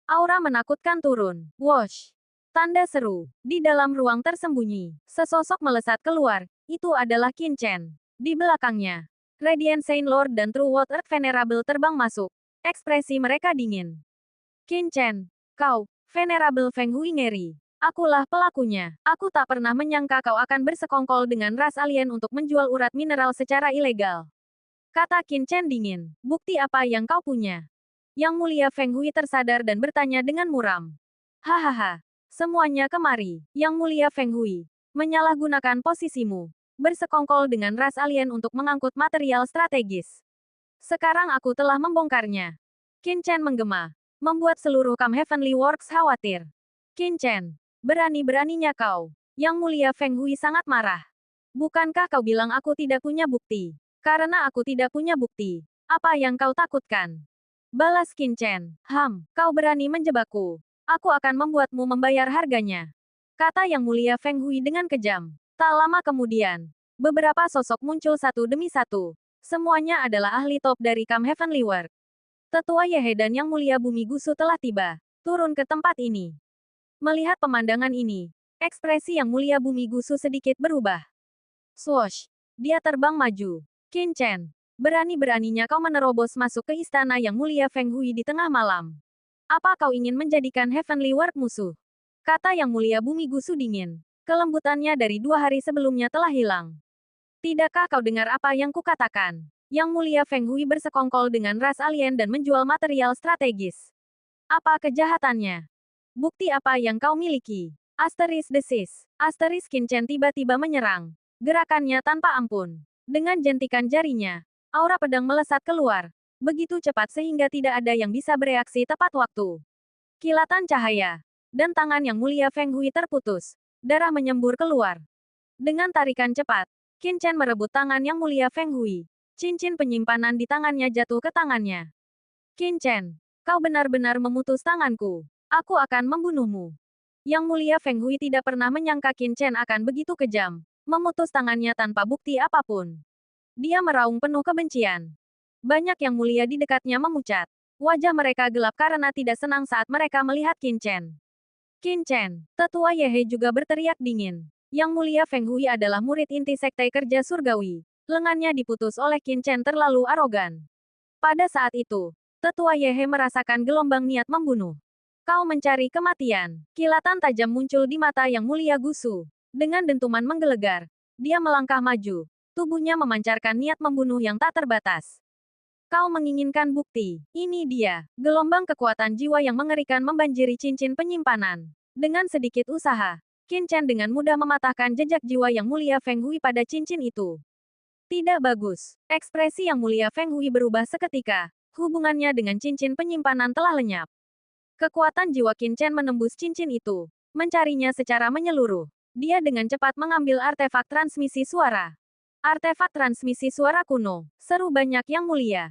Aura menakutkan turun. Wosh! Tanda seru. Di dalam ruang tersembunyi, sesosok melesat keluar. Itu adalah Qin Chen. Di belakangnya, Radiant Saint Lord dan True World Earth Venerable terbang masuk. Ekspresi mereka dingin. Qin Chen, kau, Venerable Feng Hui ngeri. Akulah pelakunya. Aku tak pernah menyangka kau akan bersekongkol dengan ras alien untuk menjual urat mineral secara ilegal. Kata Qin Chen dingin. Bukti apa yang kau punya? Yang Mulia Feng Hui tersadar dan bertanya dengan muram. Hahaha. Semuanya kemari. Yang Mulia Feng Hui. Menyalahgunakan posisimu. Bersekongkol dengan ras alien untuk mengangkut material strategis. Sekarang aku telah membongkarnya. Qin Chen menggema. Membuat seluruh Come Heavenly Works khawatir. Qin Chen. Berani-beraninya kau. Yang Mulia Feng Hui sangat marah. Bukankah kau bilang aku tidak punya bukti? Karena aku tidak punya bukti. Apa yang kau takutkan? Balas Qin Chen. Kau berani menjebakku. Aku akan membuatmu membayar harganya. Kata Yang Mulia Feng Hui dengan kejam. Tak lama kemudian, beberapa sosok muncul satu demi satu. Semuanya adalah ahli top dari Come Heavenly World. Tetua Yehe dan Yang Mulia Bumi Gusu telah tiba. Turun ke tempat ini. Melihat pemandangan ini, ekspresi Yang Mulia Bumi Gusu sedikit berubah. Swoosh! Dia terbang maju. Qin Chen, berani-beraninya kau menerobos masuk ke istana Yang Mulia Feng Hui di tengah malam. Apa kau ingin menjadikan Heavenly World musuh? Kata Yang Mulia Bumi Gusu dingin. Kelembutannya dari 2 hari sebelumnya telah hilang. Tidakkah kau dengar apa yang kukatakan? Yang Mulia Feng Hui bersekongkol dengan ras alien dan menjual material strategis. Apa kejahatannya? Bukti apa yang kau miliki? Asteris desis. Asteris Qin Chen tiba-tiba menyerang. Gerakannya tanpa ampun. Dengan jentikan jarinya, aura pedang melesat keluar. Begitu cepat sehingga tidak ada yang bisa bereaksi tepat waktu. Kilatan cahaya. Dan tangan Yang Mulia Feng Hui terputus. Darah menyembur keluar. Dengan tarikan cepat, Qin Chen merebut tangan Yang Mulia Feng Hui. Cincin penyimpanan di tangannya jatuh ke tangannya. Qin Chen, kau benar-benar memutus tanganku. Aku akan membunuhmu. Yang Mulia Feng Hui tidak pernah menyangka Qin Chen akan begitu kejam, memutus tangannya tanpa bukti apapun. Dia meraung penuh kebencian. Banyak Yang Mulia di dekatnya memucat. Wajah mereka gelap karena tidak senang saat mereka melihat Qin Chen. Qin Chen, Tetua Yehe juga berteriak dingin. Yang Mulia Feng Hui adalah murid inti Sekte Kerja Surgawi. Lengannya diputus oleh Qin Chen terlalu arogan. Pada saat itu, Tetua Yehe merasakan gelombang niat membunuh. Kau mencari kematian. Kilatan tajam muncul di mata Yang Mulia Gusu. Dengan dentuman menggelegar, dia melangkah maju. Tubuhnya memancarkan niat membunuh yang tak terbatas. Kau menginginkan bukti. Ini dia. Gelombang kekuatan jiwa yang mengerikan membanjiri cincin penyimpanan. Dengan sedikit usaha, Qin Chen dengan mudah mematahkan jejak jiwa Yang Mulia Feng Hui pada cincin itu. Tidak bagus. Ekspresi Yang Mulia Feng Hui berubah seketika. Hubungannya dengan cincin penyimpanan telah lenyap. Kekuatan jiwa Qin Chen menembus cincin itu, mencarinya secara menyeluruh. Dia dengan cepat mengambil artefak transmisi suara. Artefak transmisi suara kuno, seru banyak Yang Mulia.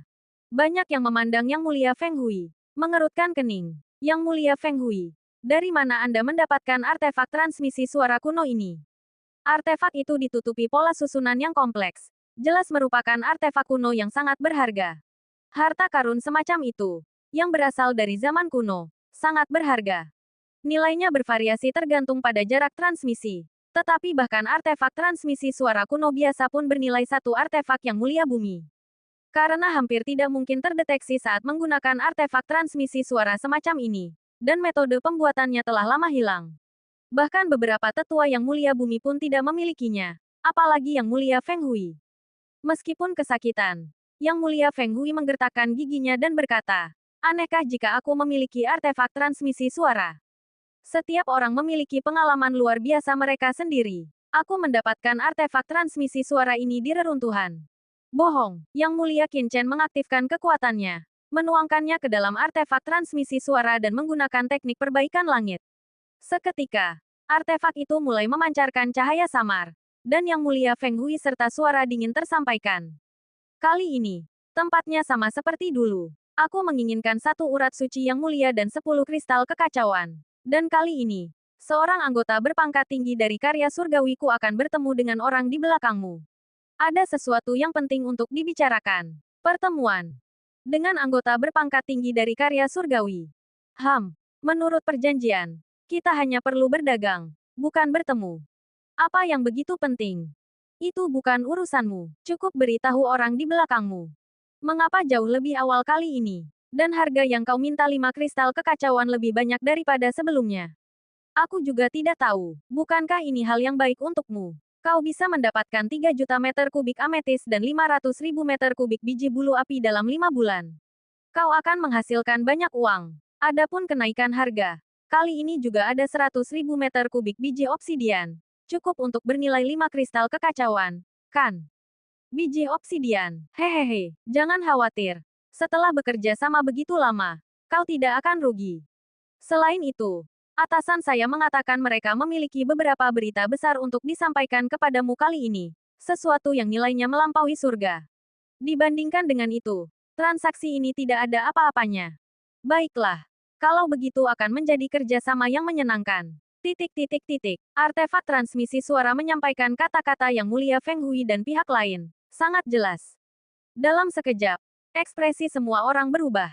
Banyak yang memandang Yang Mulia Feng Hui, mengerutkan kening. Yang Mulia Feng Hui, dari mana Anda mendapatkan artefak transmisi suara kuno ini? Artefak itu ditutupi pola susunan yang kompleks. Jelas merupakan artefak kuno yang sangat berharga. Harta karun semacam itu, yang berasal dari zaman kuno, sangat berharga. Nilainya bervariasi tergantung pada jarak transmisi. Tetapi bahkan artefak transmisi suara kuno biasa pun bernilai satu artefak Yang Mulia Bumi. Karena hampir tidak mungkin terdeteksi saat menggunakan artefak transmisi suara semacam ini, dan metode pembuatannya telah lama hilang. Bahkan beberapa tetua Yang Mulia Bumi pun tidak memilikinya, apalagi Yang Mulia Feng Hui. Meskipun kesakitan, Yang Mulia Feng Hui menggertakkan giginya dan berkata, anehkah jika aku memiliki artefak transmisi suara? Setiap orang memiliki pengalaman luar biasa mereka sendiri. Aku mendapatkan artefak transmisi suara ini di reruntuhan. Bohong. Yang Mulia Qin Chen mengaktifkan kekuatannya, menuangkannya ke dalam artefak transmisi suara dan menggunakan teknik perbaikan langit. Seketika, artefak itu mulai memancarkan cahaya samar, dan Yang Mulia Feng Hui serta suara dingin tersampaikan. Kali ini, tempatnya sama seperti dulu. Aku menginginkan satu urat suci Yang Mulia dan 10 kristal kekacauan. Dan kali ini, seorang anggota berpangkat tinggi dari karya surgawiku akan bertemu dengan orang di belakangmu. Ada sesuatu yang penting untuk dibicarakan. Pertemuan dengan anggota berpangkat tinggi dari karya surgawi. Menurut perjanjian, kita hanya perlu berdagang, bukan bertemu. Apa yang begitu penting? Itu bukan urusanmu. Cukup beritahu orang di belakangmu. Mengapa jauh lebih awal kali ini? Dan harga yang kau minta 5 kristal kekacauan lebih banyak daripada sebelumnya. Aku juga tidak tahu. Bukankah ini hal yang baik untukmu? Kau bisa mendapatkan 3 juta meter kubik ametis dan 500.000 meter kubik biji bulu api dalam 5 bulan. Kau akan menghasilkan banyak uang. Adapun kenaikan harga, kali ini juga ada 100.000 meter kubik biji obsidian. Cukup untuk bernilai 5 kristal kekacauan, kan? Biji obsidian. Hehehe, jangan khawatir. Setelah bekerja sama begitu lama, kau tidak akan rugi. Selain itu, atasan saya mengatakan mereka memiliki beberapa berita besar untuk disampaikan kepadamu kali ini. Sesuatu yang nilainya melampaui surga. Dibandingkan dengan itu, transaksi ini tidak ada apa-apanya. Baiklah. Kalau begitu akan menjadi kerjasama yang menyenangkan. Artefak transmisi suara menyampaikan kata-kata yang mulia Feng Hui dan pihak lain. Sangat jelas. Dalam sekejap, ekspresi semua orang berubah.